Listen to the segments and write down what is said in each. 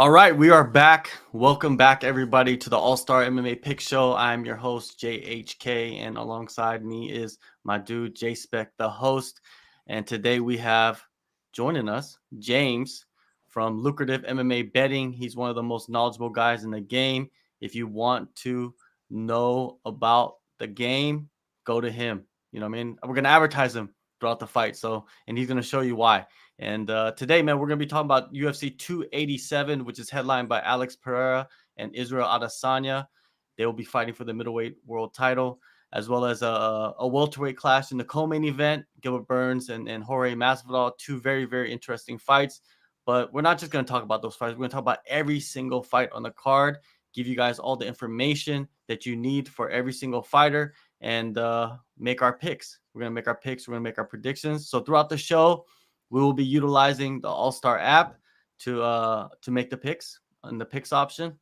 All right, we are back. Welcome back, everybody, to the AllStar MMA Pick Show. I'm your host, JHK, and alongside me is my dude, JSpec, the host. And today we have joining us, James from Lucrative MMA Betting. He's one of the most knowledgeable guys in the game. If you want to know about the game, go to him. You know what I mean? We're going to advertise him throughout the fight. And he's going to show you why. And today, man, we're going to be talking about UFC 287, which is headlined by Alex Pereira and Israel Adesanya. They will be fighting for the middleweight world title, as well as a welterweight clash in the co-main event. Gilbert Burns and Jorge Masvidal, two very, very interesting fights. But we're not just going to talk about those fights. We're going to talk about every single fight on the card, give you guys all the information that you need for every single fighter, and make our picks. We're going to make our picks. We're going to make our predictions. So throughout the show, we will be utilizing the AllStar app to make the picks and the picks option.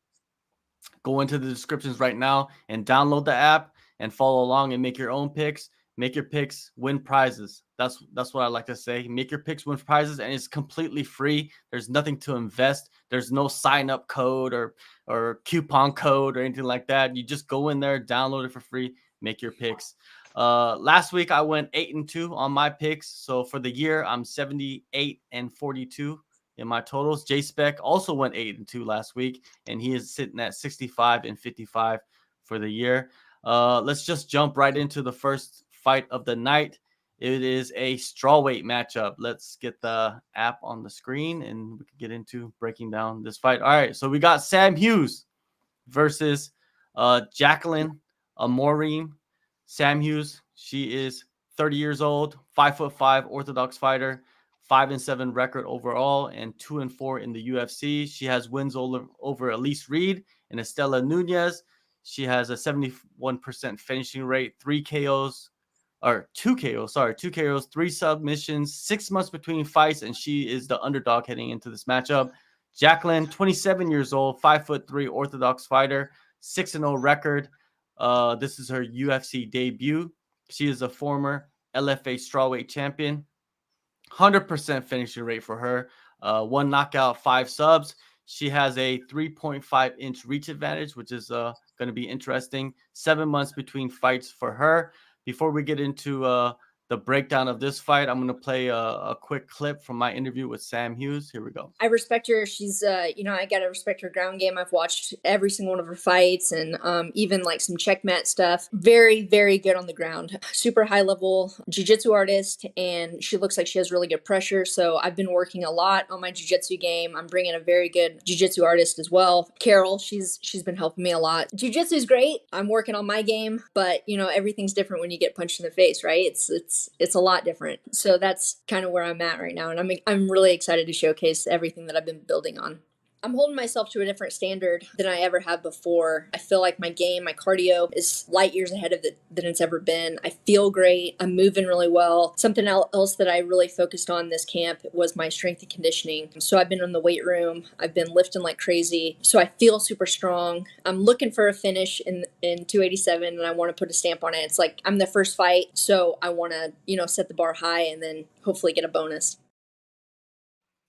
Go into the descriptions right now and download the app and follow along and make your own picks. Make your picks, win prizes. That's what I like to say. Make your picks, win prizes, and it's completely free. There's nothing to invest. There's no sign-up code or coupon code or anything like that. You just go in there, download it for free, make your picks. Last week I went 8-2 on my picks. So for the year, I'm 78-42 in my totals. JSpec also went 8-2 last week, and he is sitting at 65-55 for the year. Let's just jump right into the first fight of the night. It is a strawweight matchup. Let's get the app on the screen and we can get into breaking down this fight. All right, so we got Sam Hughes versus Jaqueline Amorim. Sam Hughes, she is 30 years old, 5'5" orthodox fighter, 5-7 record overall, and 2-4 in the UFC. She has wins over Elise Reed and Estela Nunez. She has a 71% finishing rate, 2 KOs, 3 submissions, 6 months between fights, and she is the underdog heading into this matchup. Jaqueline, 27 years old, 5'3" orthodox fighter, 6-0 record. This is her UFC debut. She is a former LFA strawweight champion. 100% finishing rate for her. 1 knockout, 5 subs. She has a 3.5-inch reach advantage, which is going to be interesting. 7 months between fights for her. Before we get into the breakdown of this fight, I'm going to play a quick clip from my interview with Sam Hughes. Here we go. I respect her. She's, I got to respect her ground game. I've watched every single one of her fights and even like some checkmate stuff. Very, very good on the ground. Super high level jiu-jitsu artist, and she looks like she has really good pressure. So I've been working a lot on my jiu-jitsu game. I'm bringing a very good jiu-jitsu artist as well. Karl, she's been helping me a lot. Jiu-jitsu is great. I'm working on my game, but everything's different when you get punched in the face, right? It's a lot different. So that's kind of where I'm at right now, and I'm really excited to showcase everything that I've been building on. I'm holding myself to a different standard than I ever have before. I feel like my game, my cardio is light years ahead of than it's ever been. I feel great. I'm moving really well. Something else that I really focused on this camp was my strength and conditioning. So I've been in the weight room. I've been lifting like crazy. So I feel super strong. I'm looking for a finish in 287, and I want to put a stamp on it. It's like I'm the first fight, so I want to, set the bar high and then hopefully get a bonus.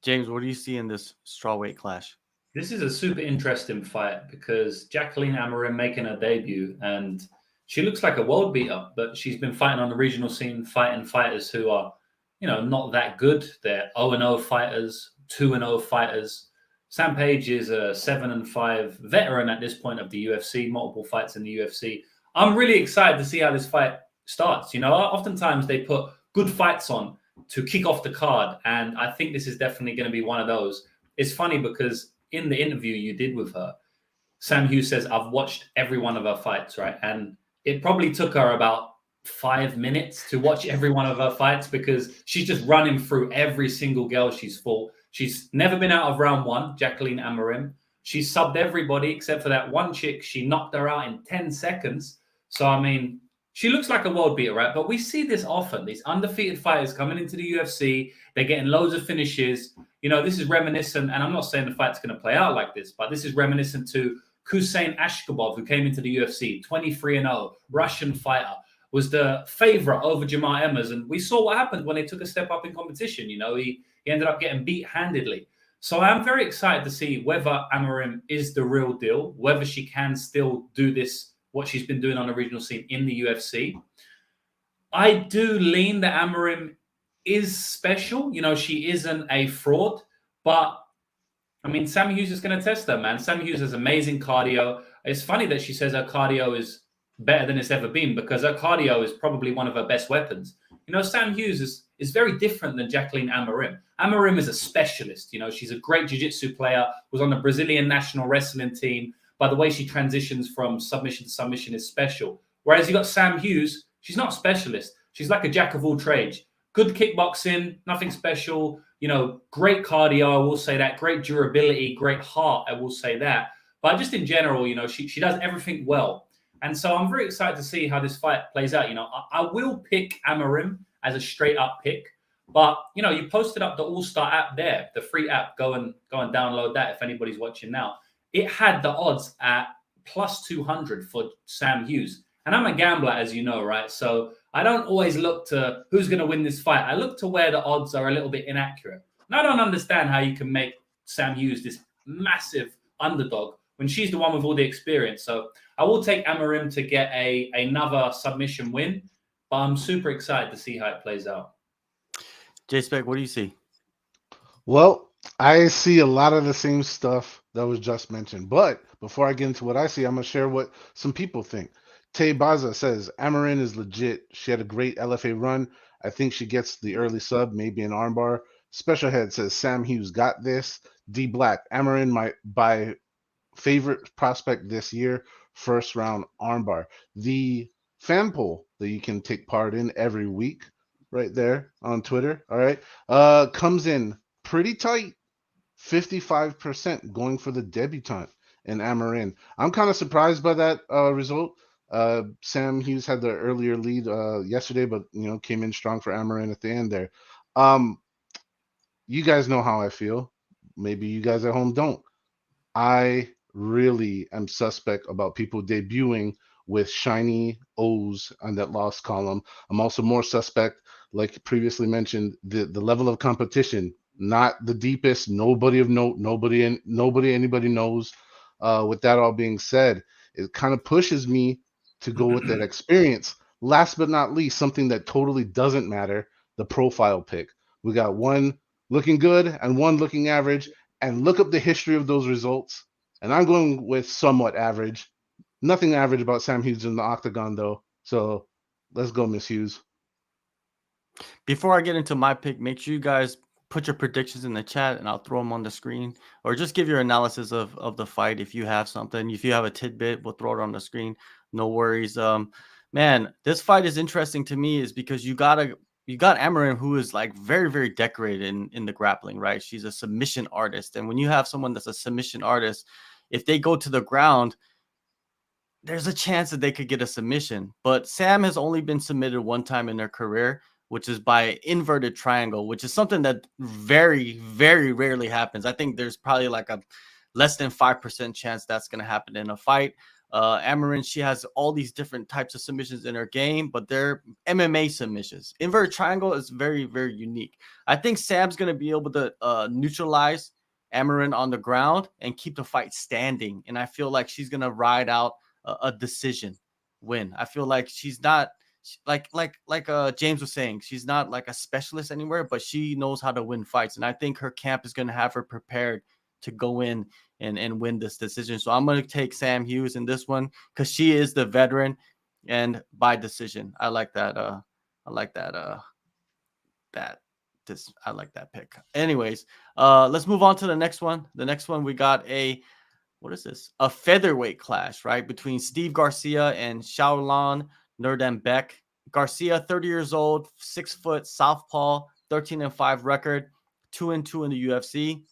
James, what do you see in this strawweight clash? This is a super interesting fight because Jaqueline Amorim making her debut, and she looks like a world beater, but she's been fighting on the regional scene, fighting fighters who are, not that good. They're 0-0 fighters, 2-0 fighters. Sam Page is a 7-5 veteran at this point of the UFC, multiple fights in the UFC. I'm really excited to see how this fight starts. Oftentimes they put good fights on to kick off the card, and I think this is definitely going to be one of those. It's funny because in the interview you did with her, Sam Hughes says, I've watched every one of her fights, right? And it probably took her about 5 minutes to watch every one of her fights because she's just running through every single girl she's fought. She's never been out of round 1, Jaqueline Amorim. She's subbed everybody except for that one chick. She knocked her out in 10 seconds. So, she looks like a world beater, right? But we see this often. These undefeated fighters coming into the UFC, they're getting loads of finishes. This is reminiscent, and I'm not saying the fight's going to play out like this, but this is reminiscent to Hussein Ashkabov, who came into the UFC, 23-0, Russian fighter, was the favorite over Jamal Emmers. And we saw what happened when they took a step up in competition. He ended up getting beat handedly. So I'm very excited to see whether Amorim is the real deal, whether she can still do this, what she's been doing on the regional scene in the UFC. I do lean that Amorim is special. You know, she isn't a fraud, but I mean, Sam Hughes is going to test her, man. Sam Hughes has amazing cardio. It's funny that she says her cardio is better than it's ever been because her cardio is probably one of her best weapons. You know, Sam Hughes is very different than Jaqueline Amorim. Amorim is a specialist. You know, she's a great jiu-jitsu player, was on the Brazilian national wrestling team. By the way she transitions from submission to submission is special. Whereas you got Sam Hughes, she's not a specialist. She's like a jack of all trades. Good kickboxing, nothing special. You know, great cardio, I will say that. Great durability, great heart, I will say that. But just in general, you know, she does everything well. And so I'm very excited to see how this fight plays out. You know, I will pick Amorim as a straight up pick. But, you know, you posted up the AllStar app there, the free app. Go and download that if anybody's watching now. It had the odds at plus 200 for Sam Hughes. And I'm a gambler, as you know, right? So I don't always look to who's going to win this fight. I look to where the odds are a little bit inaccurate. And I don't understand how you can make Sam Hughes this massive underdog when she's the one with all the experience. So I will take Amorim to get another submission win, but I'm super excited to see how it plays out. JSpec, what do you see? Well, I see a lot of the same stuff that was just mentioned. But before I get into what I see, I'm going to share what some people think. Tay Baza says, Amorim is legit. She had a great LFA run. I think she gets the early sub, maybe an armbar. Special Head says, Sam Hughes got this. D Black, Amorim my by favorite prospect this year, first round armbar. The fan poll that you can take part in every week right there on Twitter, all right, comes in pretty tight, 55% going for the debutante in Amorim. I'm kind of surprised by that result. Sam Hughes had the earlier lead yesterday, but you know, came in strong for Amorim at the end there. You guys know how I feel. Maybe you guys at home don't. I really am suspect about people debuting with shiny O's on that loss column. I'm also more suspect, like previously mentioned, the level of competition, not the deepest, nobody of note, nobody anybody knows. With that all being said, it kind of pushes me to go with that experience. Last but not least, something that totally doesn't matter, the profile pick. We got one looking good and one looking average, and look up the history of those results. And I'm going with somewhat average. Nothing average about Sam Hughes in the octagon, though. So let's go, Miss Hughes. Before I get into my pick, make sure you guys put your predictions in the chat and I'll throw them on the screen, or just give your analysis of the fight. If you have something, if you have a tidbit, we'll throw it on the screen. No worries. Man, this fight is interesting to me is because you got Amorim, who is like very, very decorated in the grappling, right? She's a submission artist. And when you have someone that's a submission artist, if they go to the ground, there's a chance that they could get a submission. But Sam has only been submitted one time in her career, which is by inverted triangle, which is something that very, very rarely happens. I think there's probably like a less than 5% chance that's going to happen in a fight. Amorim, she has all these different types of submissions in her game, but they're MMA submissions. Inverted triangle is very, very unique. I think Sam's going to be able to neutralize Amorim on the ground and keep the fight standing. And I feel like she's going to ride out a decision win. I feel like she's not like James was saying, she's not like a specialist anywhere, but she knows how to win fights. And I think her camp is going to have her prepared to go in and win this decision. So I'm going to take Sam Hughes in this one because she is the veteran and by decision. I like that. I like that pick. Anyways, let's move on to the next one. The next one, we got what is this? A featherweight clash, right? Between Steve Garcia and Shayilan Nuerdanbieke. Garcia, 30 years old, 6 foot, southpaw, 13-5 record, 2-2 in the UFC.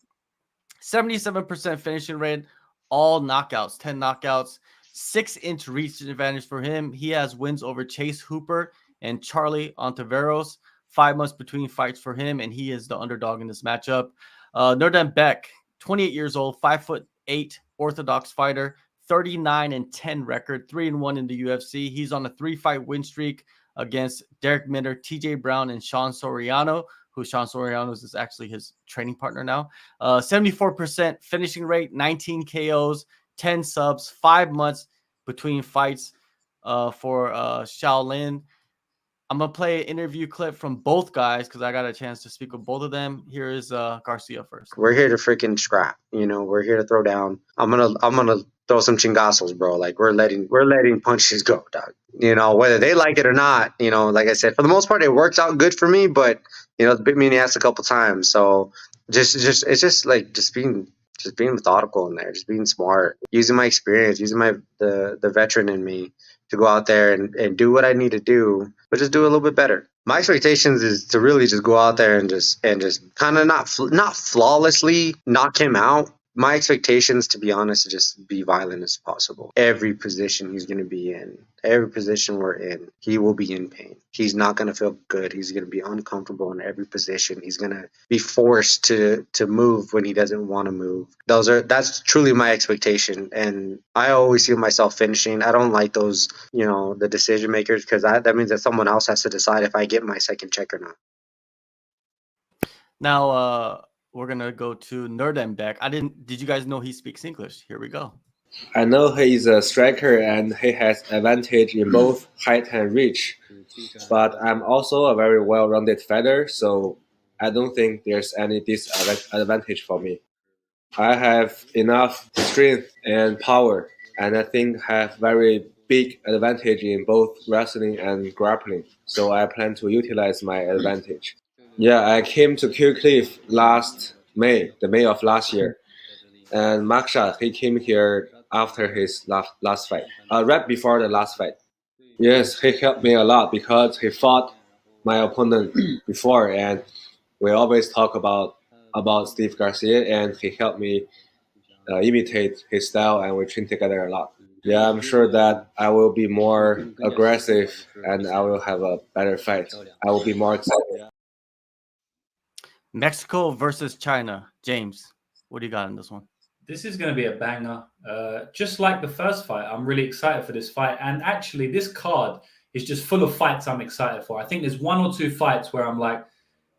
77% finishing rate, all knockouts, 10 knockouts, 6-inch reach advantage for him. He has wins over Chase Hooper and Charlie Ontiveros. 5 months between fights for him, and he is the underdog in this matchup. Nuerdanbieke, 28 years old, 5'8", orthodox fighter, 39-10 record, 3-1 in the UFC. He's on a 3-fight win streak against Derek Minner, TJ Brown, and Sean Soriano, who Sean Soriano's is actually his training partner now. 74% finishing rate, 19 KOs, 10 subs, 5 months between fights for Shayilan. I'm going to play an interview clip from both guys because I got a chance to speak with both of them. Here is Garcia first. We're here to freaking scrap. We're here to throw down. I'm gonna throw some chingazos, bro. Like we're letting punches go, dog. Whether they like it or not, like I said, for the most part it works out good for me, but it's bit me in the ass a couple times. So it's just being methodical in there, just being smart, using my experience, using the veteran in me to go out there and do what I need to do, but just do a little bit better. My expectations is to really just go out there and just kind of not flawlessly knock him out. My expectations, to be honest, is just be violent as possible. Every position he's going to be in, every position we're in, he will be in pain. He's not going to feel good. He's going to be uncomfortable in every position. He's going to be forced to move when he doesn't want to move. That's truly my expectation, and I always see myself finishing. I don't like those, the decision makers, because that means that someone else has to decide if I get my second check or not. Now, we're going to go to Nuerdanbieke. Did you guys know he speaks English? Here we go. I know he is a striker and he has advantage in both height and reach, but I'm also a very well-rounded fighter, so I don't think there's any disadvantage for me. I have enough strength and power, and I think have very big advantage in both wrestling and grappling, so I plan to utilize my advantage. Yeah, I came to Cliff last May, the May of last year. And Meerschaert, he came here after his last fight, right before the last fight. Yes, he helped me a lot because he fought my opponent before, and we always talk about Steve Garcia, and he helped me imitate his style, and we train together a lot. Yeah, I'm sure that I will be more aggressive and I will have a better fight. I will be more excited. Mexico versus China. James, what do you got in this one? This is going to be a banger. Just like the first fight, I'm really excited for this fight. And actually, this card is just full of fights I'm excited for. I think there's one or two fights where I'm like,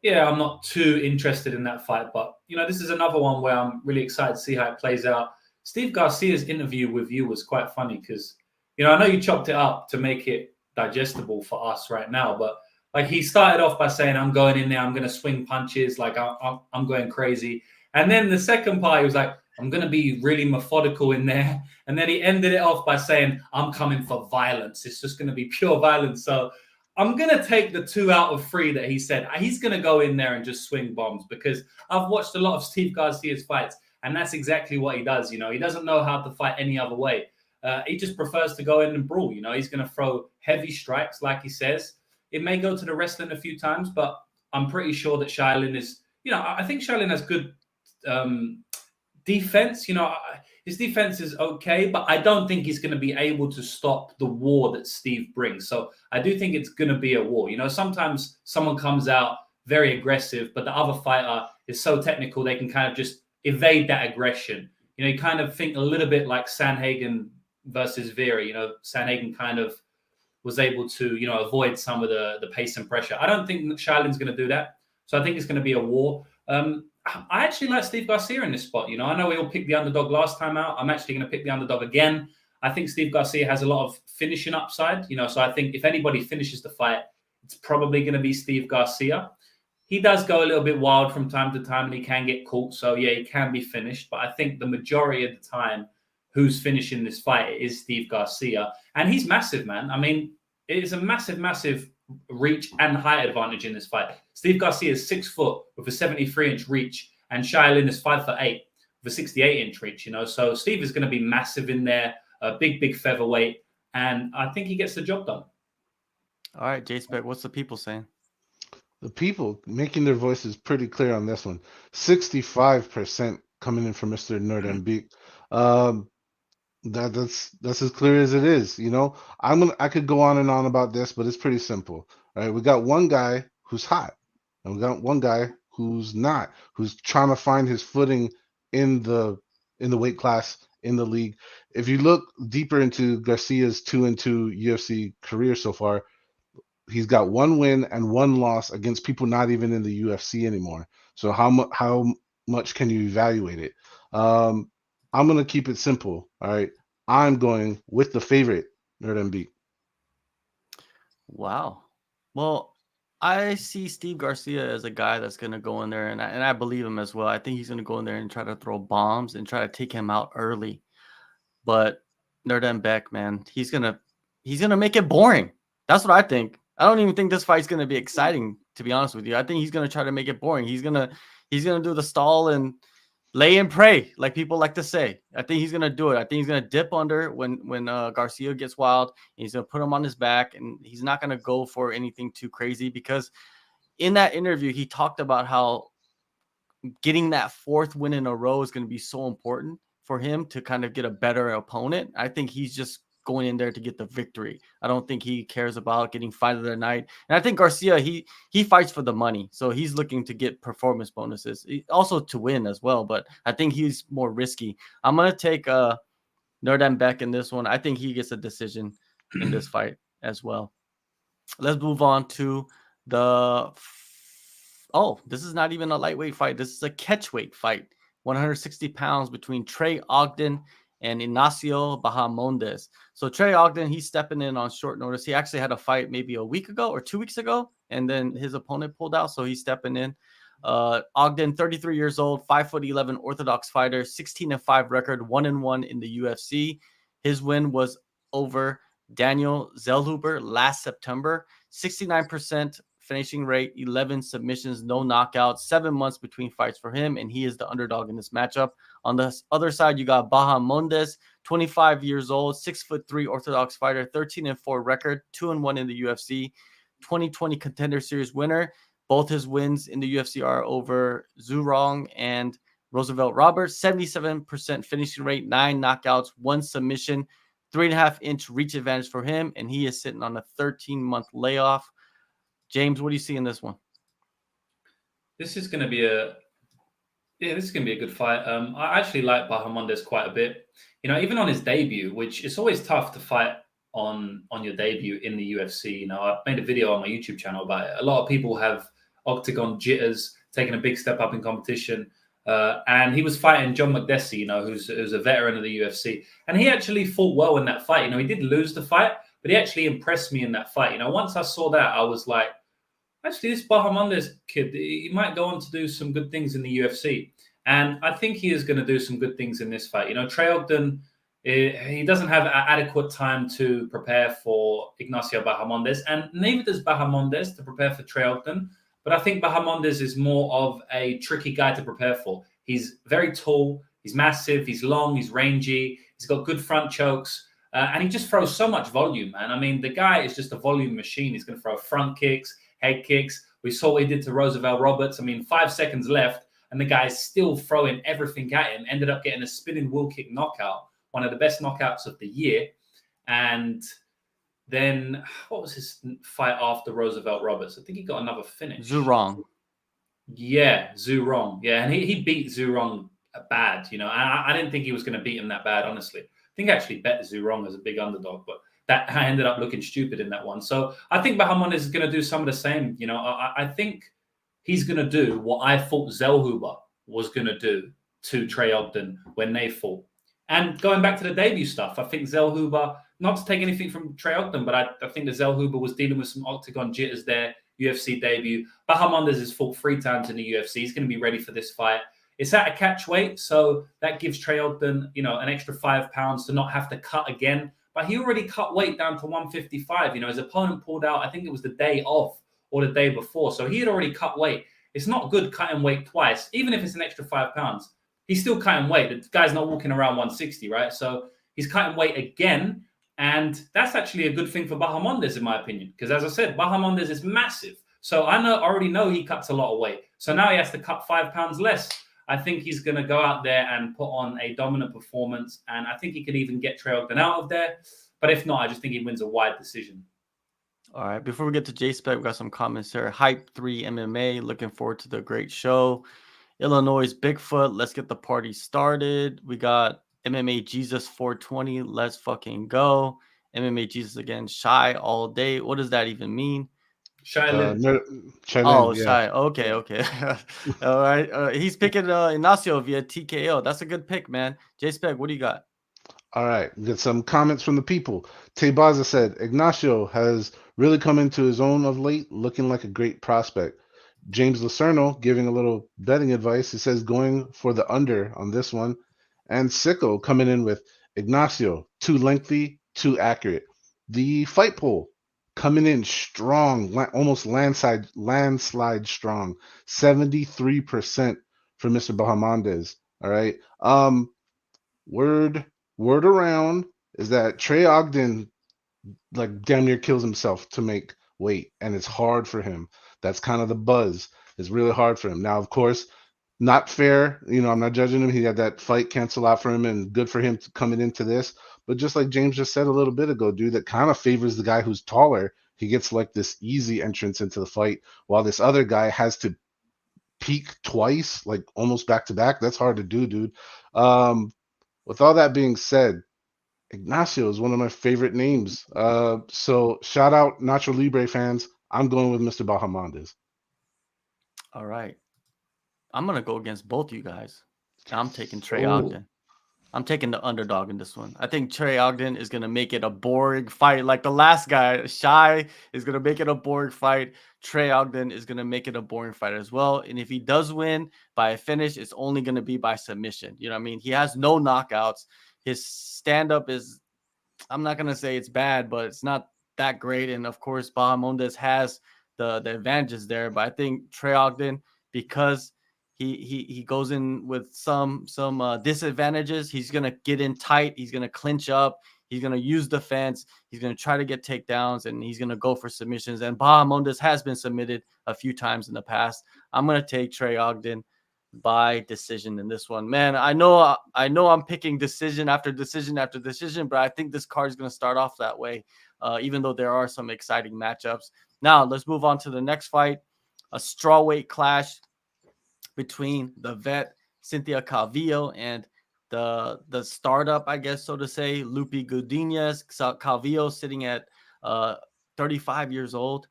yeah, I'm not too interested in that fight. But, this is another one where I'm really excited to see how it plays out. Steve Garcia's interview with you was quite funny because, I know you chopped it up to make it digestible for us right now. But, he started off by saying, I'm going in there, I'm going to swing punches, I'm going crazy. And then the second part, he was like, I'm going to be really methodical in there. And then he ended it off by saying, I'm coming for violence. It's just going to be pure violence. So I'm going to take the 2 out of 3 that he said. He's going to go in there and just swing bombs because I've watched a lot of Steve Garcia's fights, and that's exactly what he does. He doesn't know how to fight any other way. He just prefers to go in and brawl. He's going to throw heavy strikes, like he says. It may go to the wrestling a few times, but I'm pretty sure that Shayilan is, I think Shayilan has good defense. His defense is okay, but I don't think he's going to be able to stop the war that Steve brings. So I do think it's going to be a war. Sometimes someone comes out very aggressive, but the other fighter is so technical they can kind of just evade that aggression. You kind of think a little bit like Sandhagen versus Vera. Sandhagen kind of was able to, avoid some of the pace and pressure. I don't think Shayilan's going to do that. So I think it's going to be a war. I actually like Steve Garcia in this spot. I know we all picked the underdog last time out. I'm actually going to pick the underdog again. I think Steve Garcia has a lot of finishing upside. So I think if anybody finishes the fight, it's probably going to be Steve Garcia. He does go a little bit wild from time to time and he can get caught. So yeah, he can be finished. But I think the majority of the time, who's finishing this fight is Steve Garcia. And he's massive, man. I mean, it is a massive, massive reach and height advantage in this fight. Steve Garcia is 6 foot with a 73-inch reach, and Shayilan is 5'8" with a 68-inch reach. So Steve is going to be massive in there, a big featherweight, and I think he gets the job done. All right, JSpec, what's the people saying? The people making their voices pretty clear on this one. 65% coming in from Mr. Nuerdanbieke. That's as clear as it is. I could go on and on about this, but it's pretty simple. All right, we got one guy who's hot, and we got one guy who's not, who's trying to find his footing in the weight class in the league. If you look deeper into Garcia's 2-2 UFC career so far, He's got 1 win and 1 loss against people not even in the UFC anymore. So how much can you evaluate it? I'm gonna keep it simple. All right, I'm going with the favorite, Nuerdanbieke. Wow. Well, I see Steve Garcia as a guy that's going to go in there, and I believe him as well. I think he's going to go in there and try to throw bombs and try to take him out early. But Nuerdanbieke, man, he's gonna make it boring. That's what I think. I don't even think this fight's gonna be exciting, to be honest with you. I think he's gonna try to make it boring. He's gonna do the stall and lay and pray, like people like to say. I think he's gonna do it. I think he's gonna dip under when Garcia gets wild. He's gonna put him on his back, and he's not gonna go for anything too crazy, because in that interview he talked about how getting that 4th win in a row is going to be so important for him to kind of get a better opponent. I think he's just going in there to get the victory. I don't think he cares about getting fight of the night. And I think Garcia, he fights for the money. So he's looking to get performance bonuses, also to win as well. But I think he's more risky. I'm going to take Nuerdanbieke in this one. I think he gets a decision in this fight as well. Let's move on to the... Oh, this is not even a lightweight fight. This is a catchweight fight. 160 pounds between Trey Ogden and Ignacio Bahamondes. So Trey Ogden, he's stepping in on short notice. He actually had a fight maybe a week ago or 2 weeks ago, and then his opponent pulled out, so he's stepping in. Ogden, 33 years old, 5'11" orthodox fighter, 16-5 record, 1-1 in the UFC. His win was over Daniel Zellhuber last September. 69% finishing rate, 11 submissions, no knockouts, 7 months between fights for him, and he is the underdog in this matchup. On the other side, you got Bahamondes, 25 years old, 6'3" orthodox fighter, 13-4 record, 2-1 in the UFC, 2020 Contender Series winner. Both his wins in the UFC are over Zhu Rong and Roosevelt Roberts. 77% finishing rate, 9 knockouts, 1 submission, 3.5-inch reach advantage for him, and he is sitting on a 13-month layoff. James, what do you see in this one? This is going to be a good fight. I actually like Bahamondes quite a bit. Even on his debut, which it's always tough to fight on your debut in the UFC. I made a video on my YouTube channel about it. A lot of people have octagon jitters, taking a big step up in competition. And he was fighting John McDessie, who's a veteran of the UFC. And he actually fought well in that fight. He did lose the fight, but he actually impressed me in that fight. Once I saw that, I was like, actually, this Bahamondes kid, he might go on to do some good things in the UFC. And I think he is going to do some good things in this fight. Trey Ogden, he doesn't have adequate time to prepare for Ignacio Bahamondes, and neither does Bahamondes to prepare for Trey Ogden. But I think Bahamondes is more of a tricky guy to prepare for. He's very tall, he's massive, he's long, he's rangy, he's got good front chokes, and he just throws so much volume, man. The guy is just a volume machine. He's going to throw front kicks, head kicks. We saw what he did to Roosevelt Roberts. 5 seconds left, and the guy is still throwing everything at him. Ended up getting a spinning wheel kick knockout, one of the best knockouts of the year. And then, what was his fight after Roosevelt Roberts? I think he got another finish. Zhu Rong. Yeah, Zhu Rong. Yeah, and he beat Zhu Rong bad. I didn't think he was going to beat him that bad, honestly. I think I actually bet Zhu Rong as a big underdog, but that I ended up looking stupid in that one. So I think Bahamondes is going to do some of the same. I think he's going to do what I thought Zellhuber was going to do to Trey Ogden when they fought. And going back to the debut stuff, I think Zellhuber, not to take anything from Trey Ogden, but I think that Zellhuber was dealing with some octagon jitters there, UFC debut. Bahamondes has fought 3 times in the UFC. He's going to be ready for this fight. It's at a catch weight, so that gives Trey Ogden, an extra 5 pounds to not have to cut again. But he already cut weight down to 155. His opponent pulled out, I think it was the day of or the day before. So he had already cut weight. It's not good cutting weight twice, even if it's an extra 5 pounds. He's still cutting weight. The guy's not walking around 160, right? So he's cutting weight again. And that's actually a good thing for Bahamondes, in my opinion. Because as I said, Bahamondes is massive. So I already know he cuts a lot of weight. So now he has to cut 5 pounds less. I think he's going to go out there and put on a dominant performance. And I think he could even get Trey Ogden out of there. But if not, I just think he wins a wide decision. All right. Before we get to JSpec, we got some comments here. Hype 3 MMA. Looking forward to the great show. Illinois Bigfoot. Let's get the party started. We got MMA Jesus 420. Let's fucking go. MMA Jesus again. Shy all day. What does that even mean? Shayilan. Oh, yeah. Shy. Okay. All right. He's picking Ignacio via TKO. That's a good pick, man. JSpec, what do you got? All right, we get some comments from the people. Tebaza said Ignacio has really come into his own of late, looking like a great prospect. James Lucerno giving a little betting advice. He says going for the under on this one. And Sicko coming in with Ignacio, too lengthy, too accurate. The fight poll coming in strong, almost landslide strong, 73% for Mr. Bahamondes. All right. Word around is that Trey Ogden like damn near kills himself to make weight, and it's hard for him. That's kind of the buzz. It's really hard for him. Now, of course, not fair. I'm not judging him. He had that fight cancel out for him, and good for him coming into this. But just like James just said a little bit ago, dude, that kind of favors the guy who's taller. He gets like this easy entrance into the fight, while this other guy has to peak twice, like almost back to back. That's hard to do, dude. With all that being said, Ignacio is one of my favorite names. So shout out Nacho Libre fans. I'm going with Mr. Bahamondes. All right. I'm going to go against both you guys. I'm taking Trey Ogden. I'm taking the underdog in this one. I think Trey Ogden is going to make it a boring fight. Like the last guy, Shy, is going to make it a boring fight. Trey Ogden is going to make it a boring fight as well. And if he does win by a finish, it's only going to be by submission. You know what I mean? He has no knockouts. His stand-up is, I'm not going to say it's bad, but it's not that great. And of course, Bahamondes has the advantages there. But I think Trey Ogden, because he goes in with some disadvantages, he's going to get in tight. He's going to clinch up. He's going to use defense. He's going to try to get takedowns, and he's going to go for submissions. And Bahamondes has been submitted a few times in the past. I'm going to take Trey Ogden by decision in this one. Man, I know I'm picking decision after decision after decision, but I think this card is going to start off that way, even though there are some exciting matchups. Now, let's move on to the next fight, a strawweight clash between the vet Cynthia Calvillo and the startup, I guess, so to say, Godinez. Calvillo sitting at 35 years old,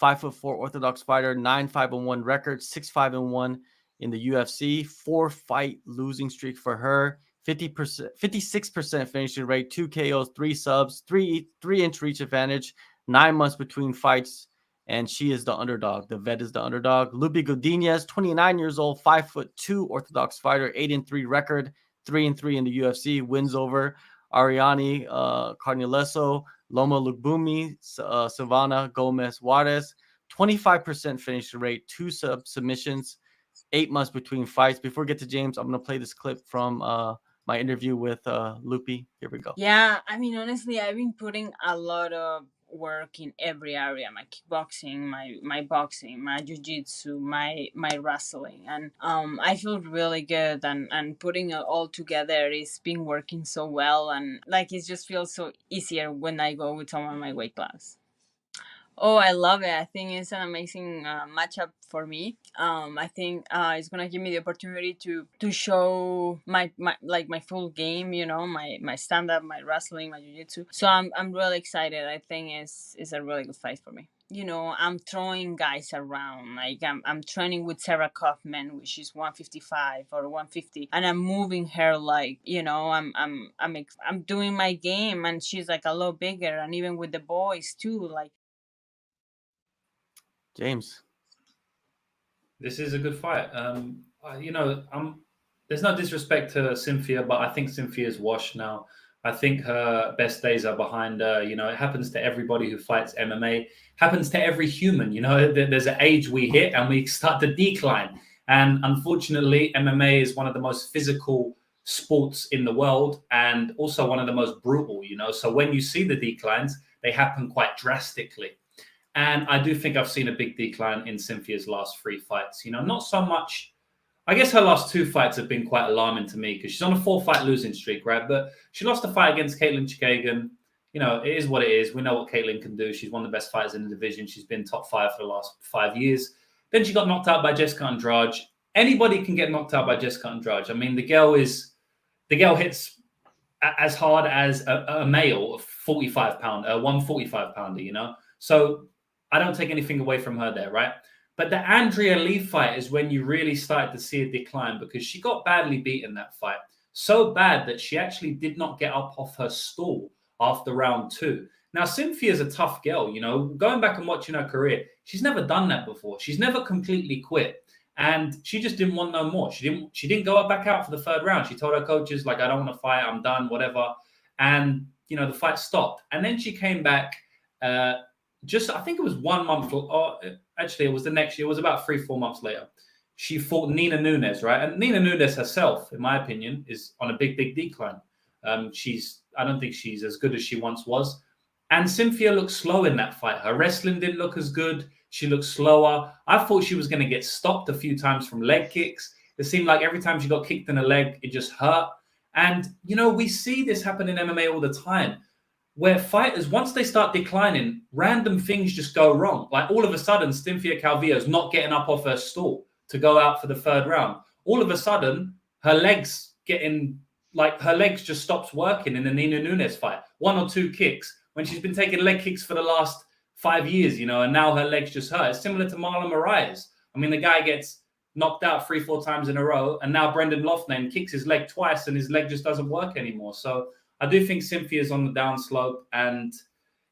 5'4" Orthodox fighter, 9-5-1 record, 6-5-1 in the UFC, 4-fight losing streak for her, 56% finishing rate, 2 KOs, 3 subs, 3-inch reach advantage, 9 months between fights. And she is the underdog. The vet is the underdog. Godinez, 29 years old, 5'2" Orthodox fighter, 8-3 record, 3-3 in the UFC. Wins over Ariane Carnileso, Loma Lubumi, Savannah Gomez Juarez. 25% finishing rate, 2 submissions, 8 months between fights. Before we get to James, I'm going to play this clip from my interview with Lupi. Here we go. Yeah, I mean, honestly, I've been putting a lot of work in every area: my kickboxing, my boxing, my jiu-jitsu, my wrestling, and I feel really good, and putting it all together is been working so well, and like it just feels so easier when I go with someone in my weight class. Oh, I love it. I think it's an amazing matchup for me. I think it's gonna give me the opportunity to show my full game. My stand up, my wrestling, my jiu-jitsu. So I'm really excited. I think it's a really good fight for me. I'm throwing guys around. Like I'm training with Sarah Kaufman, which is 155 or 150, and I'm moving her like I'm doing my game, and she's like a lot bigger, and even with the boys too, like. James, this is a good fight. There's no disrespect to Cynthia, but I think Cynthia's washed now. I think her best days are behind her. It happens to everybody who fights MMA. Happens to every human. There's an age we hit and we start to decline. And unfortunately, MMA is one of the most physical sports in the world, and also one of the most brutal. So when you see the declines, they happen quite drastically. And I do think I've seen a big decline in Cynthia's last 3 fights. Not so much. I guess her last 2 fights have been quite alarming to me because she's on a 4-fight losing streak, right? But she lost a fight against Caitlin Chikagan. It is what it is. We know what Caitlin can do. She's one of the best fighters in the division. She's been top 5 for the last 5 years. Then she got knocked out by Jessica Andrade. Anybody can get knocked out by Jessica Andrade. I mean, the girl hits as hard as a male 145 pounder. So I don't take anything away from her there, right? But the Andrea Lee fight is when you really started to see a decline because she got badly beaten that fight. So bad that she actually did not get up off her stool after round 2. Now, Cynthia's a tough girl, you know. Going back and watching her career, she's never done that before. She's never completely quit. And she just didn't want no more. She didn't go back out for the 3rd round. She told her coaches, like, I don't want to fight. I'm done, whatever. And, you know, the fight stopped. And then she came back I think it was 1 month, or actually it was the next year. It was about 3-4 months later. She fought Nina Nunes, right? And Nina Nunes herself, in my opinion, is on a big, big decline. I don't think she's as good as she once was. And Cynthia looked slow in that fight. Her wrestling didn't look as good. She looked slower. I thought she was going to get stopped a few times from leg kicks. It seemed like every time she got kicked in the leg, it just hurt. And, you know, we see this happen in MMA all the time, where fighters, once they start declining, random things just go wrong. Like all of a sudden, Cynthia Calvillo's not getting up off her stool to go out for the 3rd round. All of a sudden, her legs just stops working in the Nina Nunes fight. 1 or 2 kicks when she's been taking leg kicks for the last 5 years, you know, and now her legs just hurt. It's similar to Marlon Moraes. I mean, the guy gets knocked out 3-4 times in a row, and now Brendan Loughnane kicks his leg twice, and his leg just doesn't work anymore. So I do think Cynthia's on the downslope. And,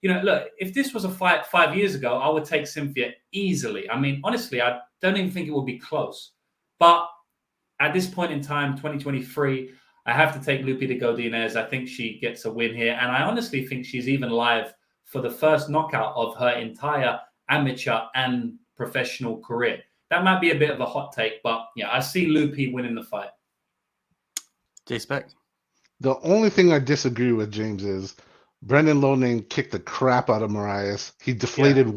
you know, look, if this was a fight 5 years ago, I would take Cynthia easily. I mean, honestly, I don't even think it would be close. But at this point in time, 2023, I have to take Lupita Godinez. I think she gets a win here. And I honestly think she's even live for the first knockout of her entire amateur and professional career. That might be a bit of a hot take, but yeah, I see Lupi winning the fight. JSpec. The only thing I disagree with, James, is Brendan Loughnane kicked the crap out of Moraes. He deflated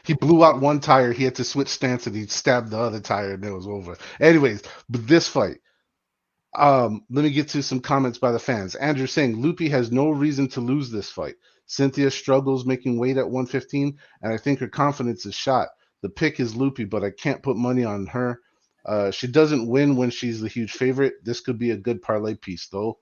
he blew out one tire. He had to switch stance and he stabbed the other tire and it was over. Anyways, but this fight, let me get to some comments by the fans. Andrew saying Lupi has no reason to lose this fight. Cynthia struggles making weight at 115, and I think her confidence is shot. The pick is Lupi, but I can't put money on her. She doesn't win when she's the huge favorite. This could be a good parlay piece, though.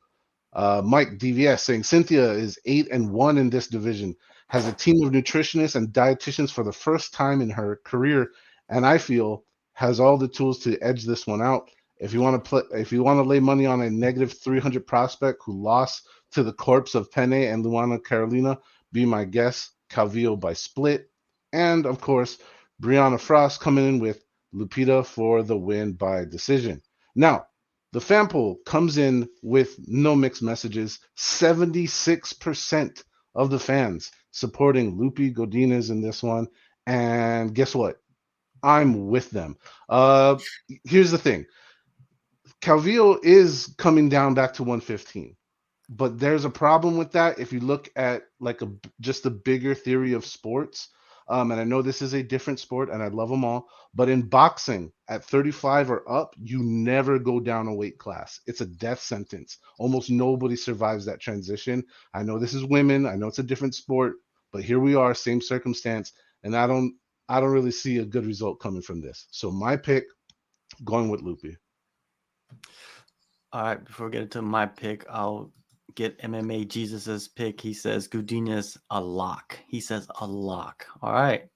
Mike DVS saying Cynthia is 8-1 in this division, has a team of nutritionists and dietitians for the first time in her career, and I feel has all the tools to edge this one out. If you want to lay money on a negative 300 prospect who lost to the corpse of Penne and Luana Carolina, be my guest. Calvillo by split, and of course, Brianna Frost coming in with Lupita for the win by decision. Now, the fan poll comes in with no mixed messages. 76% of the fans supporting Lupi Godinez in this one, and guess what? I'm with them. Here's the thing. Calvillo is coming down back to 115, but there's a problem with that if you look at like just a bigger theory of sports. And I know this is a different sport and I love them all, but in boxing at 35 or up, you never go down a weight class. It's a death sentence. Almost nobody survives that transition. I know this is women. I know it's a different sport, but here we are, same circumstance. And I don't really see a good result coming from this. So my pick, going with Lupi. All right, before we get into my pick, I'll get MMA Jesus's pick. He says Godinez a lock. He says a lock. All right.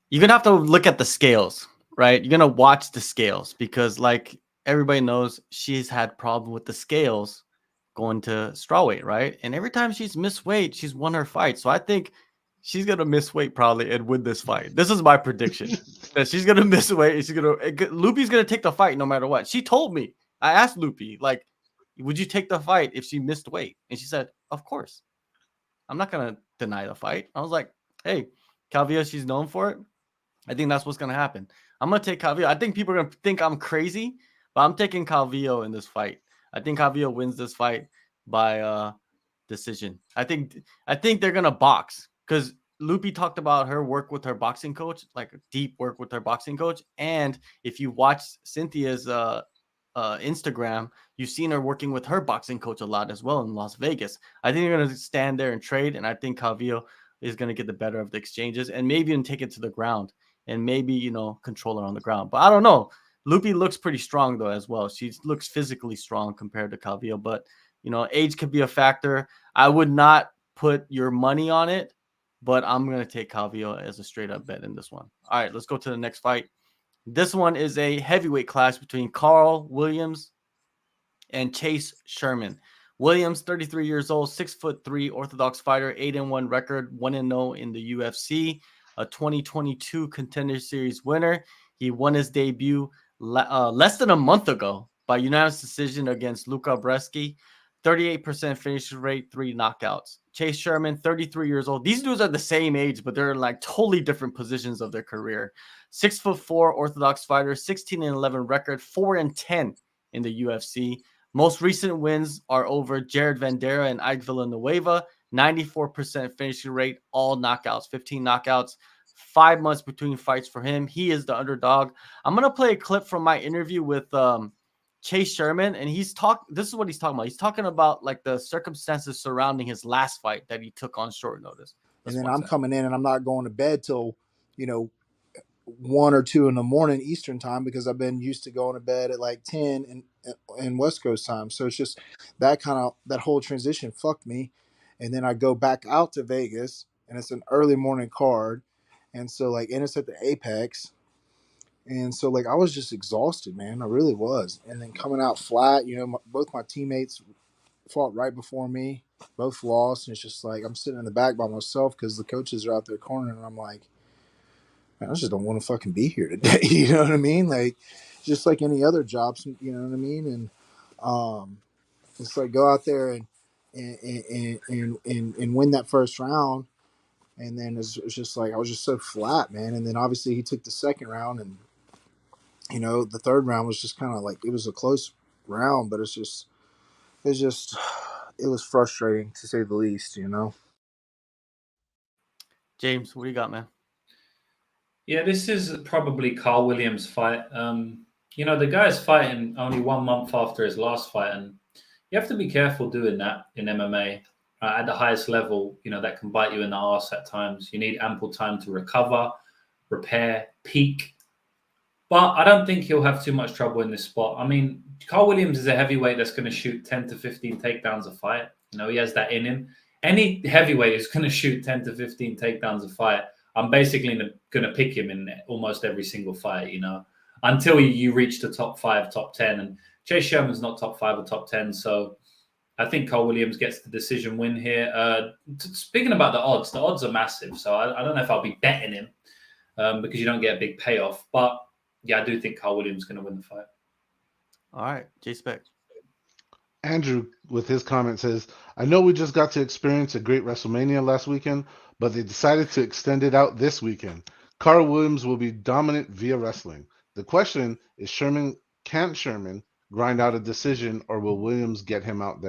You're gonna have to look at the scales, right? You're gonna watch the scales because, like everybody knows, she's had problem with the scales going to strawweight, right? And every time she's missed weight, she's won her fight. So I think she's gonna miss weight probably and win this fight. This is my prediction that she's gonna miss weight. Lupi's gonna take the fight no matter what. She told me. I asked Lupi, like, would you take the fight if she missed weight? And she said, of course. I'm not gonna deny the fight. I was like, hey, Calvillo, she's known for it. I think that's what's gonna happen. I'm gonna take Calvillo. I think people are gonna think I'm crazy, but I'm taking Calvillo in this fight. I think Calvillo wins this fight by decision. I think they're gonna box. Because Lupi talked about her work with her boxing coach, like deep work with her boxing coach. And if you watch Cynthia's Instagram, you've seen her working with her boxing coach a lot as well in Las Vegas. I think they're going to stand there and trade. And I think Calvillo is going to get the better of the exchanges and maybe even take it to the ground and maybe, control her on the ground. But I don't know. Lupi looks pretty strong, though, as well. She looks physically strong compared to Calvillo. But, age could be a factor. I would not put your money on it. but I'm going to take Calvillo as a straight up bet in this one. All right, let's go to the next fight. This one is a heavyweight clash between Karl Williams and Chase Sherman. Williams, 33 years old, 6'3", orthodox fighter, 8-1 record, 1-0 in the UFC, a 2022 Contender Series winner. He won his debut less than a month ago by unanimous decision against Luka Breski. 38% finish rate, 3 knockouts. Chase Sherman, 33 years old. These dudes are the same age, but they're in like totally different positions of their career. 6'4", orthodox fighter, 16-11 record, 4-10 in the UFC. Most recent wins are over Jared Vandera and Ike Villanueva. 94% finishing rate, all knockouts, 15 knockouts. 5 months between fights for him. He is the underdog. I'm going to play a clip from my interview with Chase Sherman, and this is what he's talking about. He's talking about like the circumstances surrounding his last fight that he took on short notice. And then I'm coming in and I'm not going to bed till, 1 or 2 in the morning Eastern time, because I've been used to going to bed at like 10 in West Coast time. So it's just that whole transition fucked me. And then I go back out to Vegas and it's an early morning card. And so and it's at the Apex. And so I was just exhausted, man. I really was. And then coming out flat, both my teammates fought right before me, both lost. And it's just I'm sitting in the back by myself because the coaches are out there cornering. And I'm like, man, I just don't want to fucking be here today. You know what I mean? Just like any other jobs, you know what I mean? And it's go out there and win that first round. And then it's just I was just so flat, man. And then obviously he took the second round, and the third round was just kind of it was a close round, but it was frustrating to say the least, James, what do you got, man? Yeah, this is probably Karl Williams' fight. The guy's fighting only 1 month after his last fight, and you have to be careful doing that in MMA. At the highest level, that can bite you in the arse at times. You need ample time to recover, repair, peak. But I don't think he'll have too much trouble in this spot. I mean, Karl Williams is a heavyweight that's going to shoot 10 to 15 takedowns a fight. He has that in him. Any heavyweight is going to shoot 10 to 15 takedowns a fight. I'm basically going to pick him in almost every single fight, until you reach the top 5, top 10. And Chase Sherman's not top 5 or top 10. So I think Karl Williams gets the decision win here. Speaking about the odds are massive. So I don't know if I'll be betting him because you don't get a big payoff. But yeah, I do think Karl Williams is going to win the fight. All right, JSpec. Andrew, with his comment, says, I know we just got to experience a great WrestleMania last weekend, but they decided to extend it out this weekend. Karl Williams will be dominant via wrestling. The question is, can Sherman grind out a decision, or will Williams get him out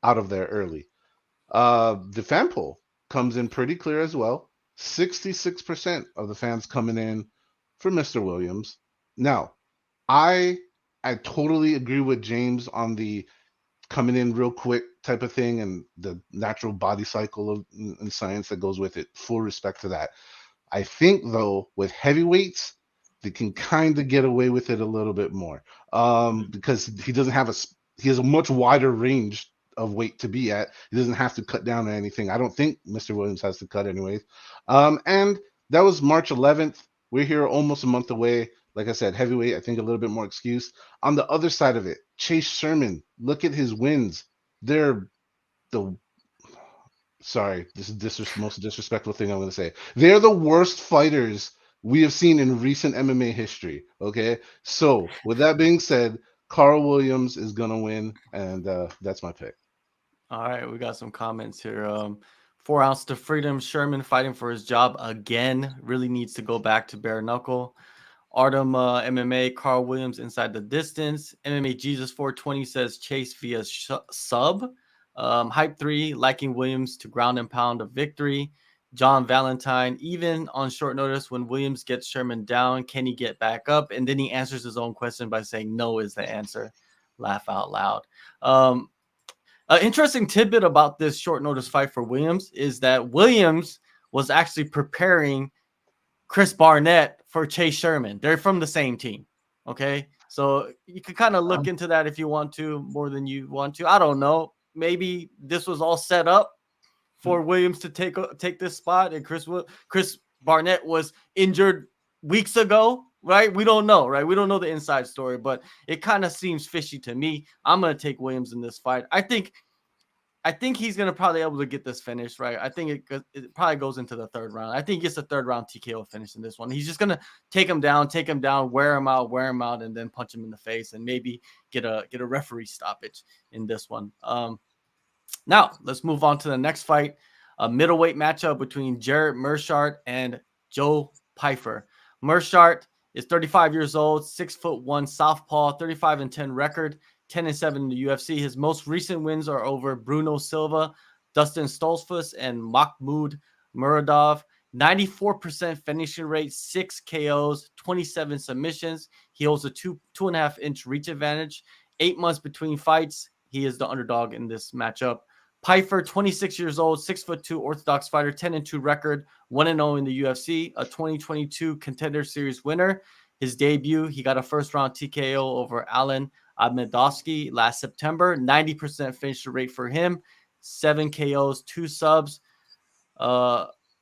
of there early? The fan poll comes in pretty clear as well. 66% of the fans coming in for Mr. Williams. Now, I totally agree with James on the coming in real quick type of thing and the natural body cycle and science that goes with it. Full respect to that. I think, though, with heavyweights, they can kind of get away with it a little bit more because he has a much wider range of weight to be at. He doesn't have to cut down or anything. I don't think Mr. Williams has to cut anyways. And that was March 11th. We're here almost a month away. Like I said, heavyweight, I think a little bit more excuse. On the other side of it, Chase Sherman, look at his wins. Sorry, this is the most disrespectful thing I'm going to say. They're the worst fighters we have seen in recent MMA history, okay? So, with that being said, Karl Williams is going to win, and that's my pick. All right, we got some comments here. 4 ounce to freedom. Sherman fighting for his job again. Really needs to go back to bare knuckle. Artem MMA, Karl Williams inside the distance. MMA Jesus 420 says Chase via sub. Hype 3, liking Williams to ground and pound a victory. John Valentine, even on short notice, when Williams gets Sherman down, can he get back up? And then he answers his own question by saying no is the answer. Laugh out loud. An interesting tidbit about this short notice fight for Williams is that Williams was actually preparing Chris Barnett for Chase Sherman. They're from the same team. Okay. So you can kind of look into that if you want to, more than you want to. I don't know. Maybe this was all set up for Williams to take this spot, and Chris Barnett was injured weeks ago, right? We don't know, right? We don't know the inside story, but it kind of seems fishy to me. I'm going to take Williams in this fight. I think he's going to probably able to get this finish, right? I think it probably goes into the third round. I think he gets a third round TKO finish in this one. He's just going to take him down, wear him out, and then punch him in the face and maybe get a referee stoppage in this one. Now, let's move on to the next fight, a middleweight matchup between Jared Meerschaert and Joe Pyfer. Meerschaert is 35 years old, 6'1", southpaw, 35-10 record, 10-7 in the UFC. His most recent wins are over Bruno Silva, Dustin Stoltzfus, and Mahmoud Muradov. 94% finishing rate, 6 KOs, 27 submissions. He holds a 2.5 inch reach advantage. 8 months between fights. He is the underdog in this matchup. Pyfer, 26 years old, 6'2", orthodox fighter, 10-2 record, 1-0 in the UFC, a 2022 Contender Series winner. His debut, he got a first-round TKO over Alan Abmedovsky last September. 90% finisher rate for him, 7 KOs, 2 subs.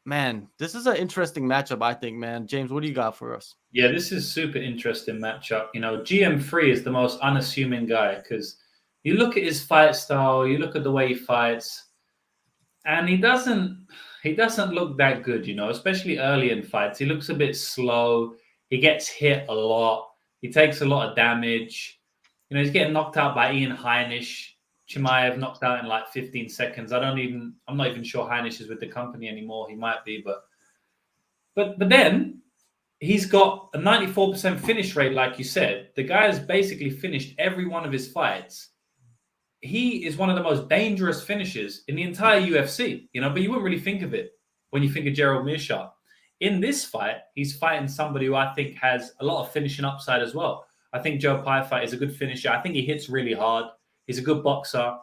Man, this is an interesting matchup, I think, man. James, what do you got for us? Yeah, this is super interesting matchup. You know, GM3 is the most unassuming guy because you look at his fight style, you look at the way he fights, and he doesn't look that good, you know, especially early in fights. He looks a bit slow. He gets hit a lot. He takes a lot of damage. You know, he's getting knocked out by Ian Heinisch. Chimaev knocked out in like 15 seconds. I'm not even sure Heinisch is with the company anymore. He might be, but then he's got a 94% finish rate, like you said. The guy has basically finished every one of his fights. He is one of the most dangerous finishers in the entire UFC, you know, but you wouldn't really think of it when you think of Gerald Meerschaert. In this fight, he's fighting somebody who I think has a lot of finishing upside as well. I think Joe Pyfer is a good finisher. I think he hits really hard. He's a good boxer.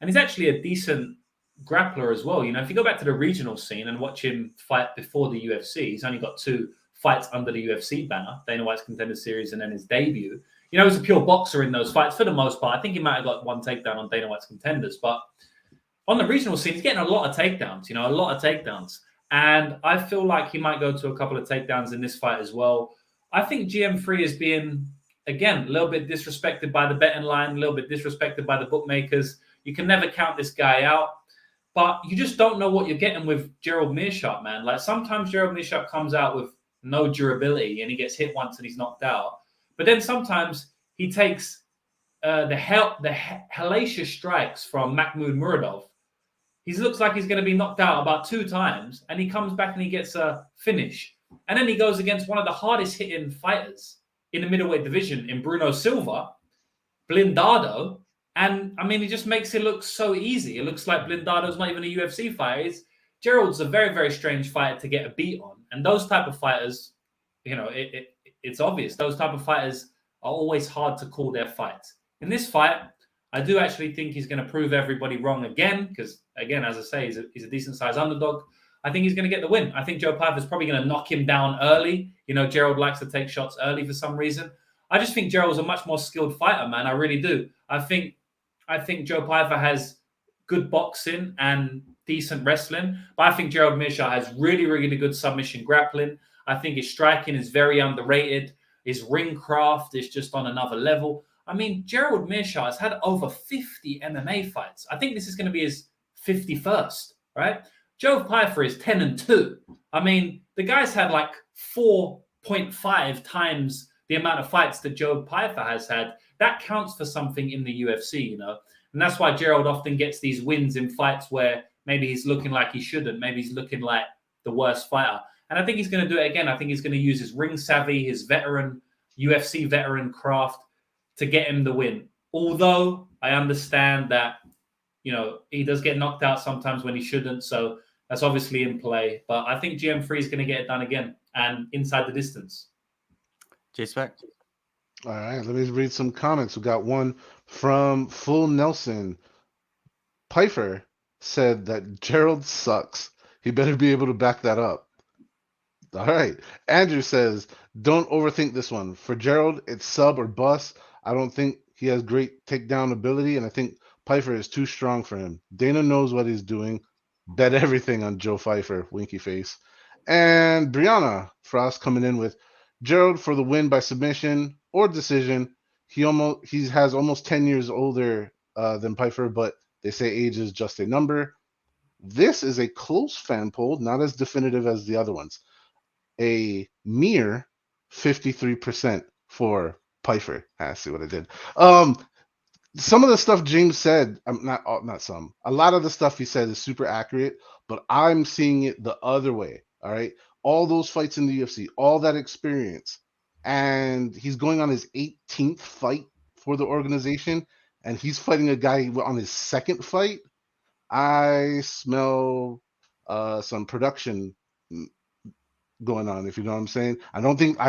And he's actually a decent grappler as well. You know, if you go back to the regional scene and watch him fight before the UFC, he's only got 2 fights under the UFC banner, Dana White's Contender Series and then his debut. You know, he's a pure boxer in those fights for the most part. I think he might have got 1 takedown on Dana White's Contenders, but on the regional scene, he's getting a lot of takedowns, you know, a lot of takedowns. And I feel like he might go to a couple of takedowns in this fight as well. I think GM3 is being, again, a little bit disrespected by the betting line, a little bit disrespected by the bookmakers. You can never count this guy out, but you just don't know what you're getting with Gerald Meerschaert, man. Like sometimes Gerald Meerschaert comes out with no durability and he gets hit once and he's knocked out. But then sometimes he takes the hellacious strikes from Mahmoud Muradov. He looks like he's going to be knocked out about 2 times, and he comes back and he gets a finish. And then he goes against one of the hardest hitting fighters in the middleweight division in Bruno Silva, Blindado. And I mean, he just makes it look so easy. It looks like Blindado's not even a UFC fighter. Gerald's a very, very strange fighter to get a beat on. And those type of fighters, you know, it's obvious. Those type of fighters are always hard to call their fights. In this fight, I do actually think he's going to prove everybody wrong again, because, again, as I say, he's a decent-sized underdog. I think he's going to get the win. I think Joe Pyfer is probably going to knock him down early. You know, Gerald likes to take shots early for some reason. I just think Gerald's a much more skilled fighter, man. I really do. I think Joe Pyfer has good boxing and decent wrestling, but I think Gerald Meerschaert has really, really good submission grappling. I think his striking is very underrated. His ring craft is just on another level. I mean, Gerald Meerschaert has had over 50 MMA fights. I think this is going to be his 51st, right? Joe Pyfer is 10-2. I mean, the guy's had like 4.5 times the amount of fights that Joe Pyfer has had. That counts for something in the UFC, you know? And that's why Gerald often gets these wins in fights where maybe he's looking like he shouldn't. Maybe he's looking like the worst fighter. And I think he's going to do it again. I think he's going to use his ring savvy, his UFC veteran craft to get him the win. Although I understand that, you know, he does get knocked out sometimes when he shouldn't. So that's obviously in play. But I think GM3 is going to get it done again and inside the distance. JSpec. All right, let me read some comments. We got one from Full Nelson. Pyfer said that Gerald sucks. He better be able to back that up. All right. Andrew says, don't overthink this one. For Gerald, it's sub or bust. I don't think he has great takedown ability, and I think Pyfer is too strong for him. Dana knows what he's doing. Bet everything on Joe Pfeiffer, winky face. And Brianna Frost coming in with Gerald for the win by submission or decision. He has almost 10 years older than Pfeiffer, but they say age is just a number. This is a close fan poll, not as definitive as the other ones. A mere 53% for Pfeiffer. I see what I did. Some of the stuff James said, not some, a lot of the stuff he said is super accurate, but I'm seeing it the other way. All right. All those fights in the UFC, all that experience. And he's going on his 18th fight for the organization, and he's fighting a guy on his second fight. I smell some production going on, if you know what I'm saying. I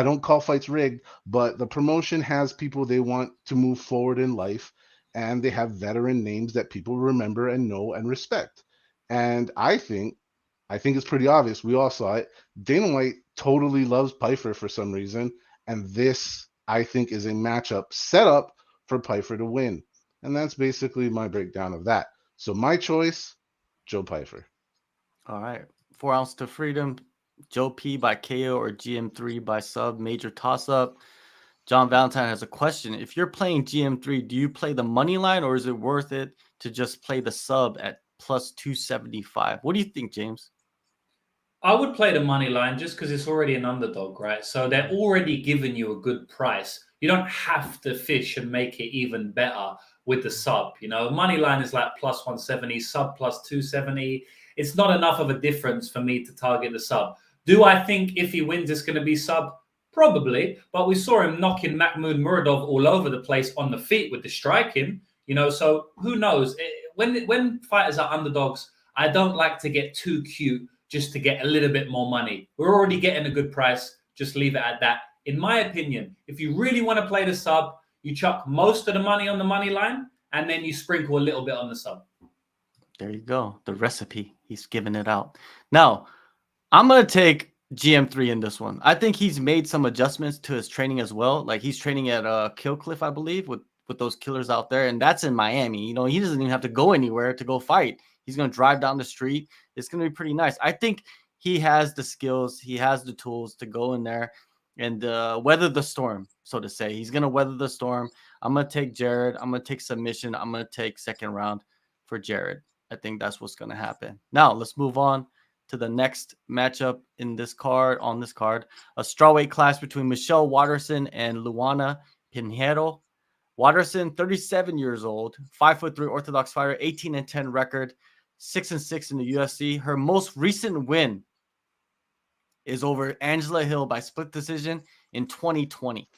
don't call fights rigged, but the promotion has people they want to move forward in life, and they have veteran names that people remember and know and respect. And I think it's pretty obvious. We all saw it. Dana White totally loves Pfeiffer for some reason, and this I think is a matchup set up for Pfeiffer to win. And that's basically my breakdown of that. So my choice, Joe Pfeiffer. All right. 4 ounce to freedom. Joe P by KO or GM3 by sub, major toss up. John Valentine has a question. If you're playing GM3, do you play the money line or is it worth it to just play the sub at plus 275? What do you think, James? I would play the money line just because it's already an underdog, right? So they're already giving you a good price. You don't have to fish and make it even better with the sub. You know, money line is like plus 170, sub plus 270. It's not enough of a difference for me to target the sub. Do I think if he wins, it's going to be sub? Probably. But we saw him knocking Mahmoud Muradov all over the place on the feet with the striking. You know, so who knows? When fighters are underdogs, I don't like to get too cute just to get a little bit more money. We're already getting a good price. Just leave it at that. In my opinion, if you really want to play the sub, you chuck most of the money on the money line and then you sprinkle a little bit on the sub. There you go. The recipe. He's giving it out. Now, I'm going to take GM3 in this one. I think he's made some adjustments to his training as well. Like he's training at Kill Cliff, I believe, with those killers out there. And that's in Miami. You know, he doesn't even have to go anywhere to go fight. He's going to drive down the street. It's going to be pretty nice. I think he has the skills. He has the tools to go in there and weather the storm, so to say. He's going to weather the storm. I'm going to take Jared. I'm going to take submission. I'm going to take second round for Jared. I think that's what's going to happen. Now, let's move on to the next matchup in this card. On this card, a strawweight clash between Michelle Watterson and Luana Pinheiro. Watterson, 37 years old, 5'3" Orthodox fighter, 18-10 record, 6-6 in the UFC. Her most recent win is over Angela Hill by split decision in 2020.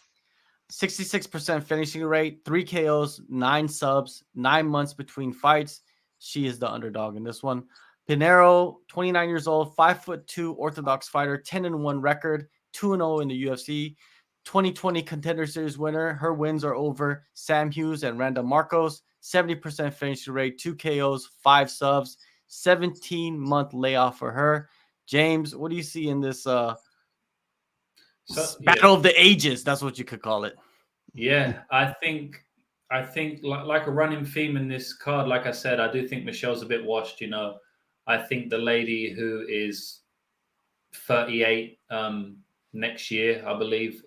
66% finishing rate, 3 KOs, 9 subs, 9 months between fights. She is the underdog in this one. Pinheiro, 29 years old, 5'2" Orthodox fighter, 10-1 record, 2-0 in the UFC. 2020 Contender Series winner. Her wins are over Sam Hughes and Randa Marcos. 70% finishing rate, 2 KOs, 5 subs, 17-month layoff for her. James, what do you see in this battle of the ages? That's what you could call it. Yeah, I think like a running theme in this card, like I said, I do think Michelle's a bit washed, you know. I think the lady who is 38 next year, I believe,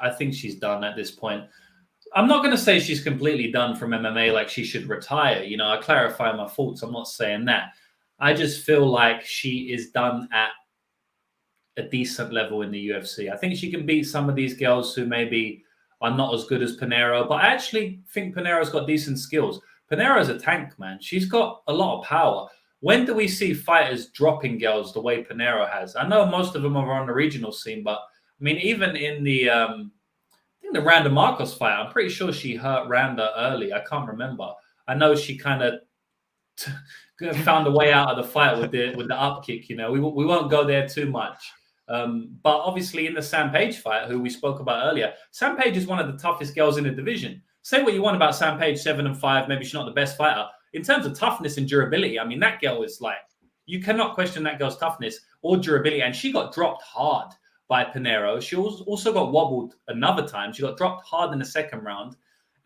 I think she's done at this point. I'm not going to say she's completely done from MMA, like she should retire. You know, I clarify my thoughts. I'm not saying that. I just feel like she is done at a decent level in the UFC. I think she can beat some of these girls who maybe are not as good as Pinheiro, but I actually think Pinheiro's got decent skills. Pinheiro's a tank, man. She's got a lot of power. When do we see fighters dropping girls the way Pinheiro has? I know most of them are on the regional scene, but I mean, even in the the Randa Marcos fight, I'm pretty sure she hurt Randa early. I can't remember. I know she kind of found a way out of the fight with the up kick. You know, we won't go there too much. But obviously, in the Sam Page fight, who we spoke about earlier, Sam Page is one of the toughest girls in the division. Say what you want about Sam Page, 7-5. Maybe she's not the best fighter in terms of toughness and durability. I mean, that girl is like, you cannot question that girl's toughness or durability. And she got dropped hard by Pinheiro. She also got wobbled another time. She got dropped hard in the second round.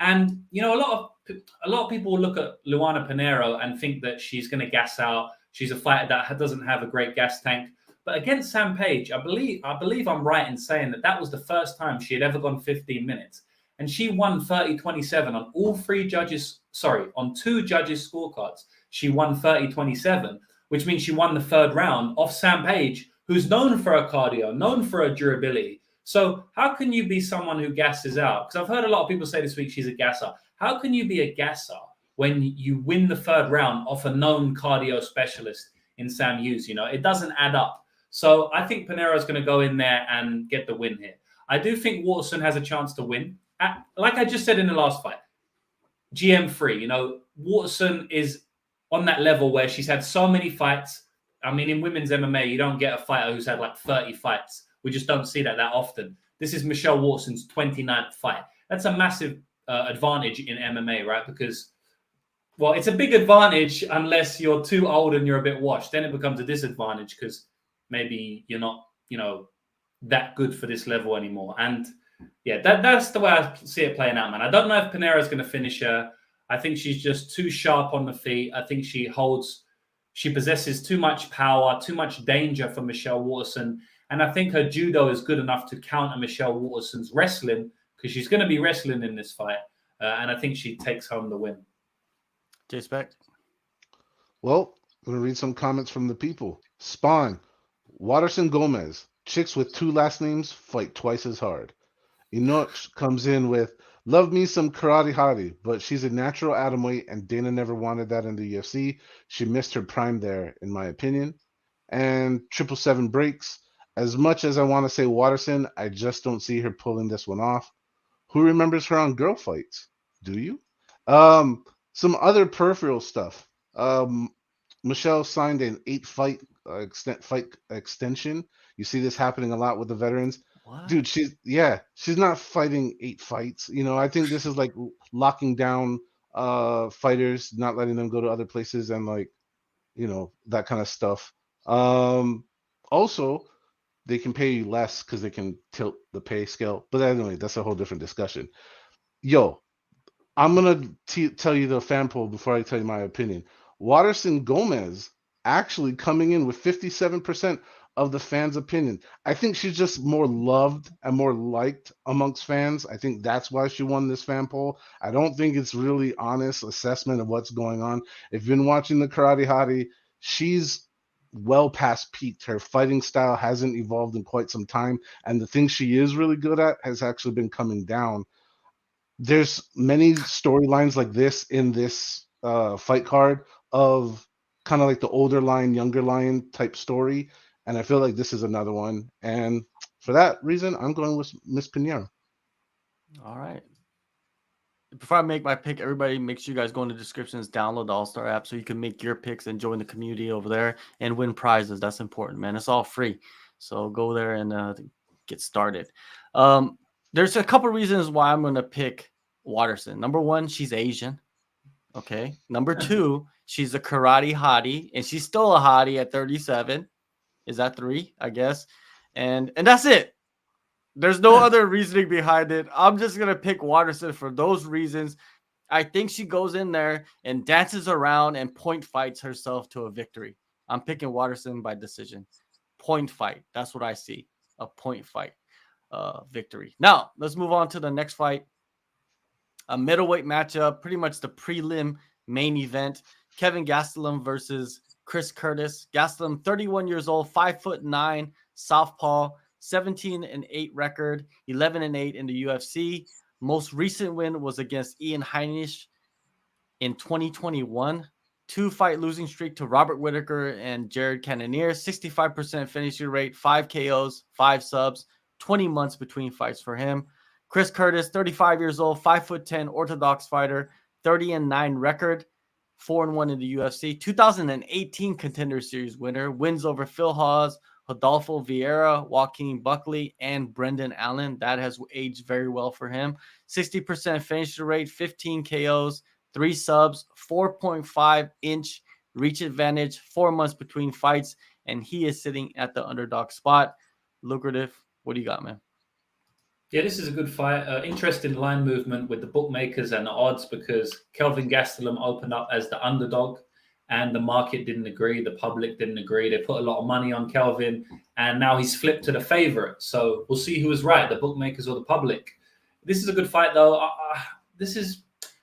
And, you know, a lot of people will look at Luana Pinheiro and think that she's going to gas out. She's a fighter that doesn't have a great gas tank. But against Sam Page, I believe I'm right in saying that was the first time she had ever gone 15 minutes. And she won 30-27 on on 2 judges' scorecards. She won 30-27, which means she won the 3rd round off Sam Page, who's known for her cardio, known for her durability. So how can you be someone who gasses out? Because I've heard a lot of people say this week she's a gasser. How can you be a gasser when you win the 3rd round off a known cardio specialist in Sam Hughes? It doesn't add up. So I think Pereira is going to go in there and get the win here. I do think Waterson has a chance to win. Like I just said in the last fight, GM3, Waterson is on that level where she's had so many fights. I mean, in women's MMA, you don't get a fighter who's had like 30 fights. We just don't see that often. This is Michelle Waterson's 29th fight. That's a massive advantage in MMA, right? Because, well, it's a big advantage unless you're too old and you're a bit washed. Then it becomes a disadvantage because maybe you're not, that good for this level anymore. And yeah, that's the way I see it playing out, man. I don't know if Pereira is going to finish her. I think she's just too sharp on the feet. I think she possesses too much power, too much danger for Michelle Waterson. And I think her judo is good enough to counter Michelle Waterson's wrestling because she's going to be wrestling in this fight. And I think she takes home the win. JSpec? Well, I'm going to read some comments from the people. Spawn, Waterson Gomez, chicks with 2 last names fight twice as hard. Enoch comes in with, love me some karate hottie, but she's a natural atomweight and Dana never wanted that in the UFC. She missed her prime there, in my opinion. And 777 breaks. As much as I want to say Waterson, I just don't see her pulling this one off. Who remembers her on Girl Fights? Do you? Some other peripheral stuff. Michelle signed an 8-fight extension. You see this happening a lot with the veterans. What? Dude, she's not fighting 8 fights. I think this is like locking down fighters, not letting them go to other places and that kind of stuff. Also, they can pay you less because they can tilt the pay scale. But anyway, that's a whole different discussion. Yo, I'm going to tell you the fan poll before I tell you my opinion. Waterson Gomez actually coming in with 57% of the fans' opinion. I think she's just more loved and more liked amongst fans. I think that's why she won this fan poll. I don't think it's really honest assessment of what's going on. If you've been watching the Karate Hottie, she's well past peaked. Her fighting style hasn't evolved in quite some time, and the thing she is really good at has actually been coming down. There's many storylines like this in this fight card of kind of like the older lion, younger lion type story, and I feel like this is another one. And for that reason, I'm going with Miss Pereira. All right. Before I make my pick, everybody make sure you guys go in the descriptions, download the AllStar app so you can make your picks and join the community over there and win prizes. That's important, man. It's all free. So go there and get started. There's a couple reasons why I'm going to pick Waterson. Number 1, she's Asian. Okay. Number 2, she's a karate hottie, and she's still a hottie at 37. Is that 3, I guess? And that's it. There's no other reasoning behind it. I'm just going to pick Waterson for those reasons. I think she goes in there and dances around and point fights herself to a victory. I'm picking Waterson by decision. Point fight. That's what I see. A point fight victory. Now, let's move on to the next fight. A middleweight matchup, pretty much the prelim main event. Kevin Gastelum versus Chris Curtis. Gastelum, 31 years old, 5'9", southpaw, 17-8 record, 11-8 in the UFC. Most recent win was against Ian Heinisch in 2021. 2-fight losing streak to Robert Whittaker and Jared Cannonier. 65% finishing rate, 5 KOs, 5 subs, 20 months between fights for him. Chris Curtis, 35 years old, 5'10", orthodox fighter, 30-9 record, 4-1 in the UFC. 2018 Contender Series winner, wins over Phil Hawes, Rodolfo Vieira, Joaquin Buckley, and Brendan Allen. That has aged very well for him. 60% finisher rate, 15 KOs, 3 subs, 4.5-inch reach advantage, 4 months between fights, and he is sitting at the underdog spot. Lucrative, what do you got, man? Yeah, this is a good fight. Interesting line movement with the bookmakers and the odds because Kelvin Gastelum opened up as the underdog. and the market didn't agree. The public didn't agree. They put a lot of money on Kelvin, and now he's flipped to the favorite. So we'll see who was right, the bookmakers or the public. This is a good fight, though.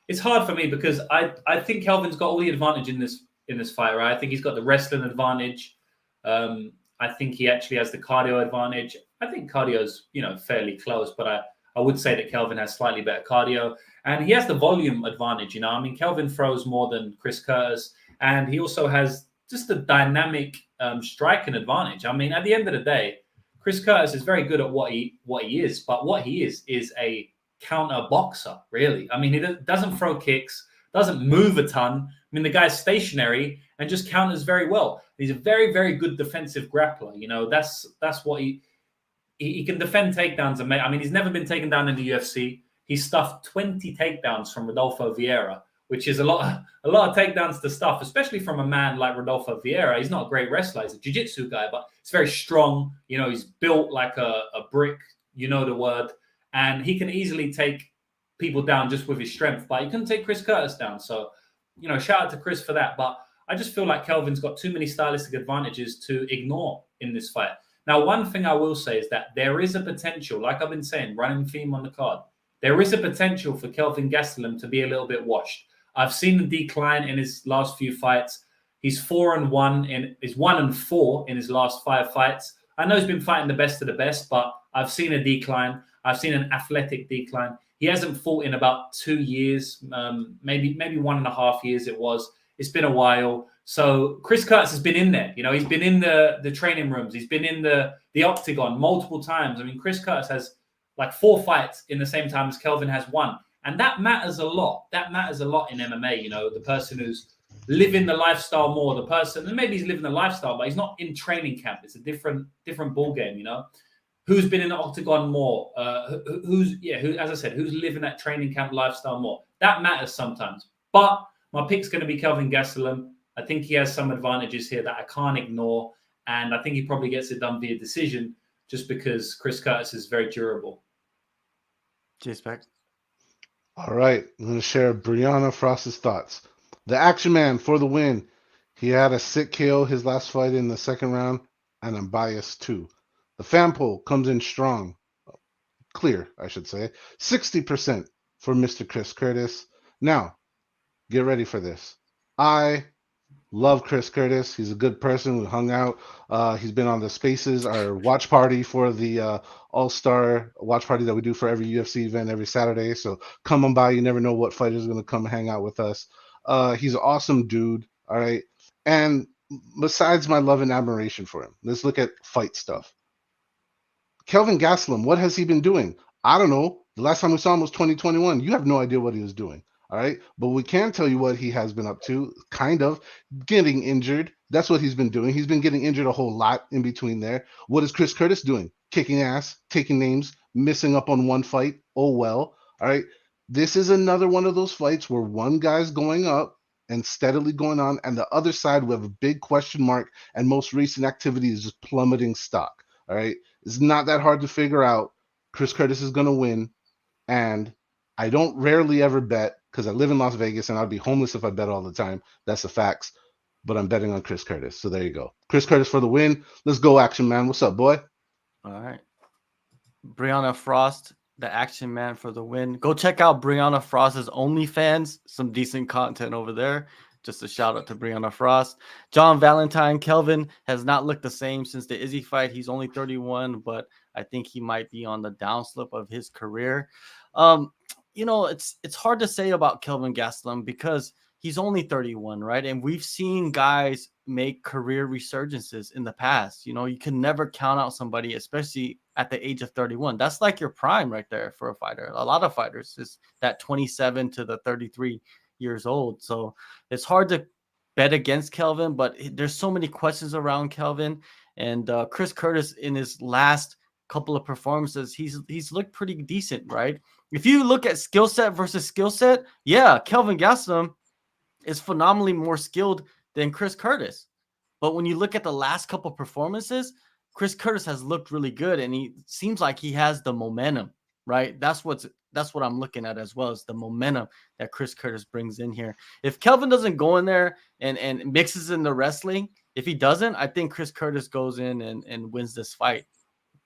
It's hard for me because I think Kelvin's got all the advantage in this fight, right? I think he's got the wrestling advantage. I think he actually has the cardio advantage. I think cardio's, fairly close, but I would say that Kelvin has slightly better cardio, and he has the volume advantage. I mean, Kelvin throws more than Chris Curtis, and he also has just a dynamic striking advantage. I mean, at the end of the day, Chris Curtis is very good at what he is, but what he is a counter boxer, really. I mean, he doesn't throw kicks, doesn't move a ton. I mean, the guy's stationary and just counters very well. He's a very, very good defensive grappler. That's what he can defend takedowns. I mean, he's never been taken down in the UFC. He stuffed 20 takedowns from Rodolfo Vieira, which is a lot of takedowns to stuff, especially from a man like Rodolfo Vieira. He's not a great wrestler. He's a jiu-jitsu guy, but he's very strong. He's built like a brick, the word. And he can easily take people down just with his strength, but he couldn't take Chris Curtis down. So, shout out to Chris for that. But I just feel like Kelvin's got too many stylistic advantages to ignore in this fight. Now, one thing I will say is that there is a potential, like I've been saying, running theme on the card, there is a potential for Kelvin Gastelum to be a little bit washed. I've seen the decline in his last few fights. He's 4-1 and is 1-4 in his last 5 fights. I know he's been fighting the best of the best, but I've seen a decline. I've seen an athletic decline. He hasn't fought in about 2 years, maybe 1.5 years it was. It's been a while. So Chris Curtis has been in there. He's been in the training rooms. He's been in the octagon multiple times. I mean, Chris Curtis has like 4 fights in the same time as Kelvin has 1. And that matters a lot. That matters a lot in MMA. The person who's living the lifestyle more, the person, and maybe he's living the lifestyle, but he's not in training camp. It's a different ball game, Who's been in the octagon more? Who's as I said, who's living that training camp lifestyle more? That matters sometimes. But my pick's going to be Kelvin Gastelum. I think he has some advantages here that I can't ignore, and I think he probably gets it done via decision just because Chris Curtis is very durable. JSpec. All right, I'm going to share Brianna Frost's thoughts. The Action Man for the win. He had a sick KO his last fight in the second round, and I'm biased too. The fan poll comes in strong, clear, I should say. 60% for Mr. Chris Curtis. Now, get ready for this. I love Chris Curtis. He's a good person. We hung out. He's been on the Spaces, our watch party for the AllStar watch party that we do for every UFC event every Saturday. So come on by. You never know what fighter is going to come hang out with us. He's an awesome dude. All right. And besides my love and admiration for him, let's look at fight stuff. Kelvin Gastelum, what has he been doing? I don't know. The last time we saw him was 2021. You have no idea what he was doing. All right. But we can tell you what he has been up to, kind of getting injured. That's what he's been doing. He's been getting injured a whole lot in between there. What is Chris Curtis doing? Kicking ass, taking names, missing up on one fight. Oh, well. All right. This is another one of those fights where one guy's going up and steadily going on, and the other side, we have a big question mark, and most recent activity is just plummeting stock. All right. It's not that hard to figure out. Chris Curtis is going to win. And I don't rarely ever bet because I live in Las Vegas and I'd be homeless if I bet all the time. That's the facts. But I'm betting on Chris Curtis. So there you go. Chris Curtis for the win. Let's go, Action Man. What's up, boy? All right. Brianna Frost, the Action Man for the win. Go check out Brianna Frost's OnlyFans. Some decent content over there. Just a shout out to Brianna Frost. John Valentine, Kelvin has not looked the same since the Izzy fight. He's only 31, but I think he might be on the downslope of his career. It's hard to say about Kelvin Gastelum because he's only 31, right? And we've seen guys make career resurgences in the past. You can never count out somebody, especially at the age of 31. That's like your prime right there for a fighter. A lot of fighters is that 27 to the 33 years old. So it's hard to bet against Kelvin, but there's so many questions around Kelvin. And Chris Curtis, in his last couple of performances, he's looked pretty decent, right? If you look at skill set versus skill set, yeah, Kelvin Gastelum is phenomenally more skilled than Chris Curtis. But when you look at the last couple of performances, Chris Curtis has looked really good, and he seems like he has the momentum. right? That's what I'm looking at as well, is the momentum that Chris Curtis brings in here. If Kelvin doesn't go in there and mixes in the wrestling, if he doesn't, I think Chris Curtis goes in and wins this fight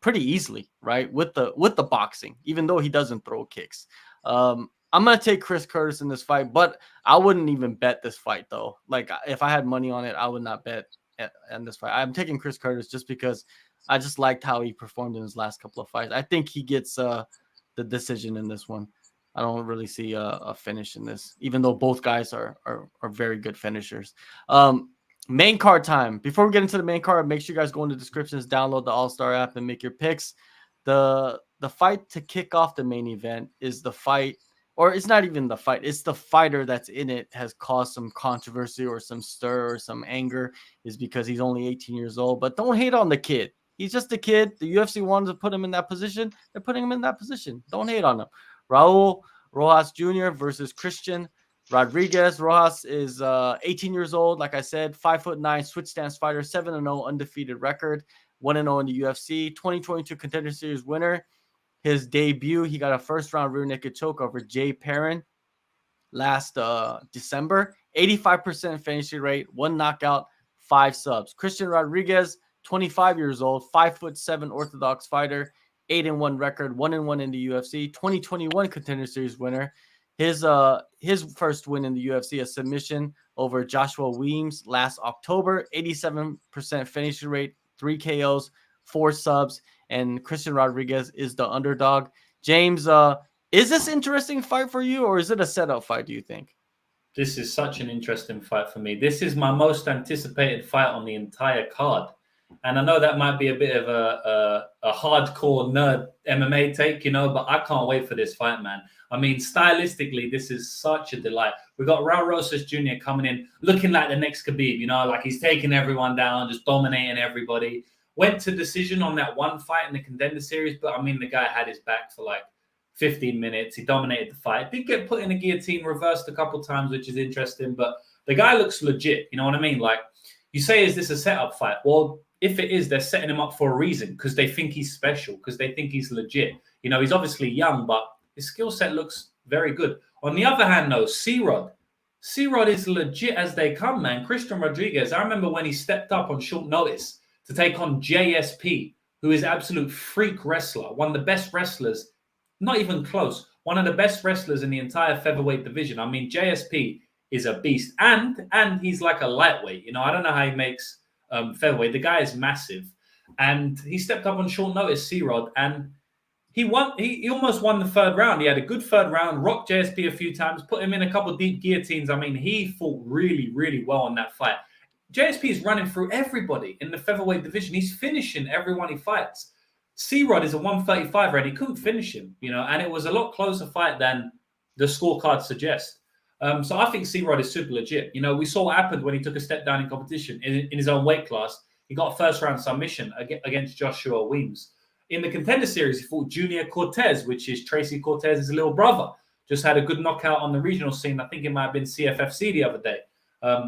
pretty easily, right? With the boxing, even though he doesn't throw kicks. I'm gonna take Chris Curtis in this fight, but I wouldn't even bet this fight though. Like if I had money on it, I would not bet in this fight. I'm taking Chris Curtis just because I just liked how he performed in his last couple of fights. I think he gets the decision in this one. I don't really see a finish in this, even though both guys are very good finishers. Main card time. Before we get into the main card, make sure you guys go in the descriptions, download the AllStar app, and make your picks. The fight to kick off the main event is the fight, or it's not even the fight, it's the fighter that's in it has caused some controversy or some stir or some anger, is because he's only 18 years old. But don't hate on the kid. He's just a kid. The UFC wanted to put him in that position. They're putting him in that position. Don't hate on him. Raul Rojas Jr. versus Christian Rodriguez. Rojas is 18 years old. Like I said, 5'9", switch stance fighter, 7-0 undefeated record, 1-0 in the UFC, 2022 Contender Series winner. His debut, he got a first-round rear naked choke over Jay Perrin last December. 85% finishing rate, 1 knockout, 5 subs. Christian Rodriguez, 25 years old, 5'7" orthodox fighter, 8-1 record, 1-1 in the UFC, 2021 Contender Series winner. His first win in the UFC, a submission over Joshua Weems last October, 87% finishing rate, 3 KOs, 4 subs, and Christian Rodriguez is the underdog. James, is this interesting fight for you, or is it a setup fight, do you think? This is such an interesting fight for me. This is my most anticipated fight on the entire card. And I know that might be a bit of a hardcore nerd MMA take, but I can't wait for this fight, man. I mean, stylistically, this is such a delight. We got Raul Rosas Jr. coming in, looking like the next Khabib, like he's taking everyone down, just dominating everybody. Went to decision on that one fight in the Contender Series, but I mean, the guy had his back for like 15 minutes. He dominated the fight. Did get put in a guillotine, reversed a couple times, which is interesting, but the guy looks legit. You know what I mean? Like, you say, is this a setup fight? Well, if it is, they're setting him up for a reason, because they think he's special, because they think he's legit. He's obviously young, but his skill set looks very good. On the other hand, though, C-Rod is legit as they come, man. Christian Rodriguez, I remember when he stepped up on short notice to take on JSP, who is absolute freak wrestler, one of the best wrestlers, not even close, one of the best wrestlers in the entire featherweight division. I mean, JSP is a beast, and he's like a lightweight. I don't know how he makes featherweight. The guy is massive, and he stepped up on short notice, C-Rod, and he won. He almost won the third round. He had a good third round, rocked JSP a few times, put him in a couple of deep guillotines. I mean, he fought really, really well in that fight. JSP is running through everybody in the featherweight division. He's finishing everyone he fights. C-Rod is a 135 and he couldn't finish him, and it was a lot closer fight than the scorecard suggests. So I think C-Rod is super legit. We saw what happened when he took a step down in competition in his own weight class. He got a first-round submission against Joshua Weems. In the Contender Series, he fought Junior Cortez, which is Tracy Cortez's little brother. Just had a good knockout on the regional scene. I think it might have been CFFC the other day.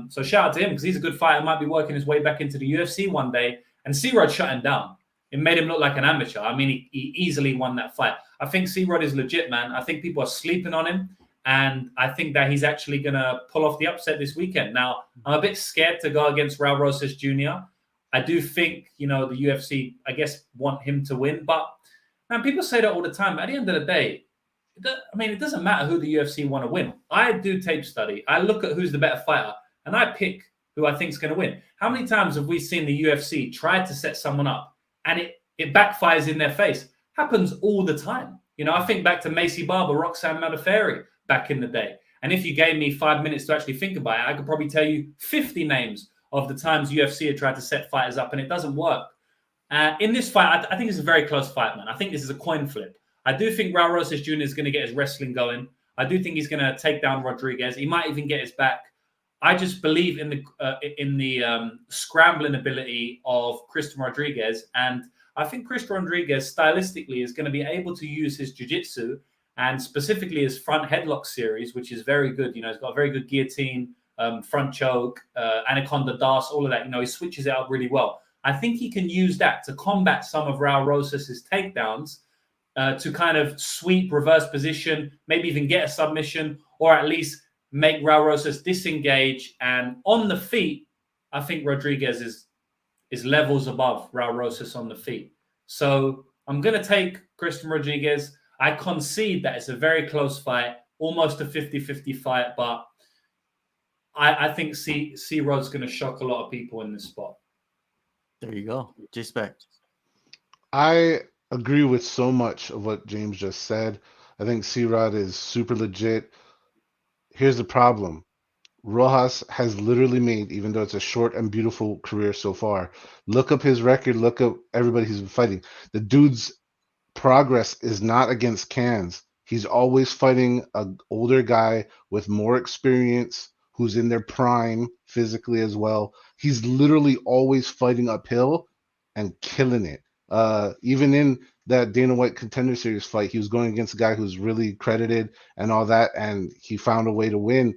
So shout out to him, because he's a good fighter. Might be working his way back into the UFC one day. And C-Rod shut him down. It made him look like an amateur. I mean, he easily won that fight. I think C-Rod is legit, man. I think people are sleeping on him. And I think that he's actually going to pull off the upset this weekend. Now, I'm a bit scared to go against Raul Rosas Jr. I do think, the UFC, I guess, want him to win. But, man, people say that all the time. At the end of the day, it doesn't matter who the UFC want to win. I do tape study. I look at who's the better fighter, and I pick who I think is going to win. How many times have we seen the UFC try to set someone up and it backfires in their face? Happens all the time. I think back to Macy Barber, Roxanne Modafferi back in the day. And if you gave me 5 minutes to actually think about it, I could probably tell you 50 names of the times UFC had tried to set fighters up and it doesn't work. In this fight, I think it's a very close fight, man. I think this is a coin flip. I do think Raul Rosas Jr. is going to get his wrestling going. I do think he's going to take down Rodriguez. He might even get his back. I just believe in the scrambling ability of Christian Rodriguez, and I think Christian Rodriguez stylistically is going to be able to use his jiu-jitsu and specifically his front headlock series, which is very good. He's got a very good guillotine, front choke, anaconda das, all of that. He switches it up really well. I think he can use that to combat some of Raul Rosas' takedowns to kind of sweep, reverse position, maybe even get a submission, or at least make Raul Rosas disengage. And on the feet, I think Rodriguez is levels above Raul Rosas on the feet. So I'm going to take Christian Rodriguez. I concede that it's a very close fight, almost a 50-50 fight, but I think C-Rod's going to shock a lot of people in this spot. There you go. JSpec. I agree with so much of what James just said. I think C-Rod is super legit. Here's the problem. Rojas has literally made, even though it's a short and beautiful career so far, look up his record, look up everybody he's been fighting. The dude's progress is not against cans. He's always fighting an older guy with more experience who's in their prime physically as well. He's literally always fighting uphill and killing it. Even in that Dana White Contender Series fight, he was going against a guy who's really credited and all that, and he found a way to win.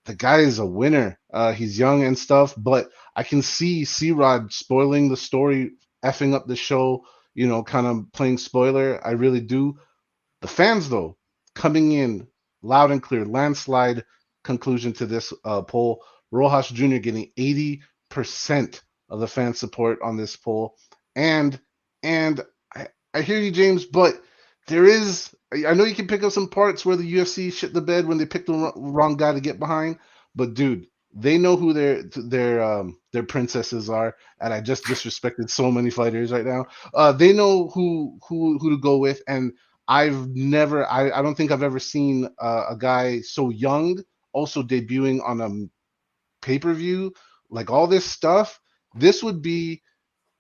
The guy is a winner. He's young and stuff, but I can see C-Rod spoiling the story, effing up the show, kind of playing spoiler. I really do. The fans, though, coming in loud and clear, landslide conclusion to this poll. Rojas Jr. getting 80% of the fan support on this poll. And I hear you, James, but I know you can pick up some parts where the UFC shit the bed when they picked the wrong guy to get behind, but dude, they know who their princesses are, and I just disrespected so many fighters right now. They know who to go with, and I don't think I've ever seen a guy so young also debuting on a pay-per-view, like all this stuff. This would be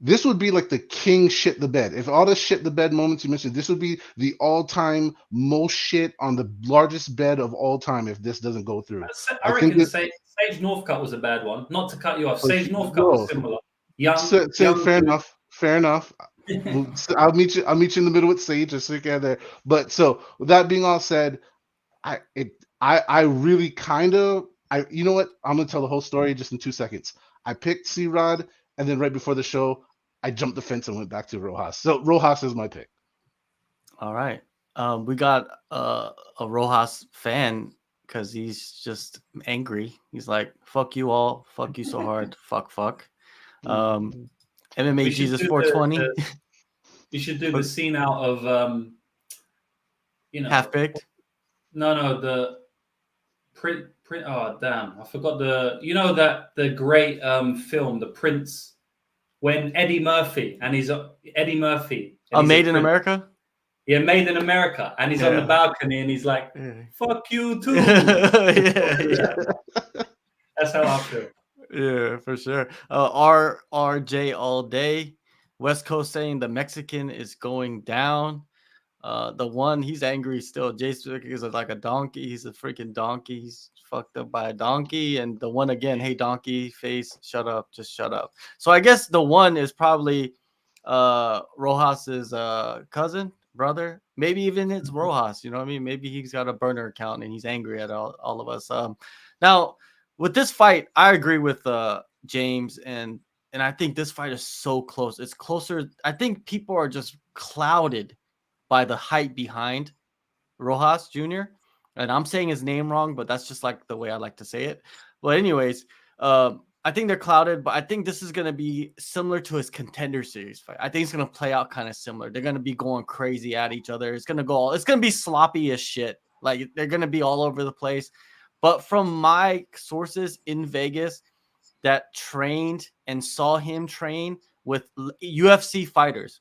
like the king shit the bed. If all the shit the bed moments you mentioned, this would be the all-time most shit on the largest bed of all time if this doesn't go through. I reckon Sage Northcutt was a bad one. Not to cut you off. Sage Northcutt was similar. Young. Fair enough. I'll meet you in the middle with Sage or Sick there. But so with that being all said, I really kind of you know what? I'm gonna tell the whole story just in 2 seconds. I picked C-Rod, and then right before the show, I jumped the fence and went back to Rojas. So Rojas is my pick. All right. We got a Rojas fan because he's just angry. He's like, fuck you all. Fuck you so hard. Fuck. MMA Jesus 420. You should do the scene out of, Half-Baked? No, the print. Oh, damn. I forgot the great film, The Prince, when Eddie Murphy. Made in America? Yeah, Made in America. And he's on the balcony and he's like, fuck you too. Yeah. That's how I feel. Yeah, for sure. RJ all day. West Coast saying the Mexican is going down. The one, he's angry still. JSpec is like a donkey. He's a freaking donkey. He's fucked up by a donkey. And the one again, hey donkey face, shut up, just shut up. So I guess the one is probably Rojas's cousin, brother. Maybe even it's Rojas. You know what I mean? Maybe he's got a burner account and he's angry at all of us. Now with this fight, I agree with James and I think this fight is so close. It's closer. I think people are just clouded by the hype behind Rojas Jr. And I'm saying his name wrong, but that's just like the way I like to say it. But anyways, I think they're clouded, but I think this is going to be similar to his Contender Series fight. I think it's going to play out kind of similar. They're going to be going crazy at each other. It's going to be sloppy as shit. Like they're going to be all over the place. But from my sources in Vegas that trained and saw him train with UFC fighters,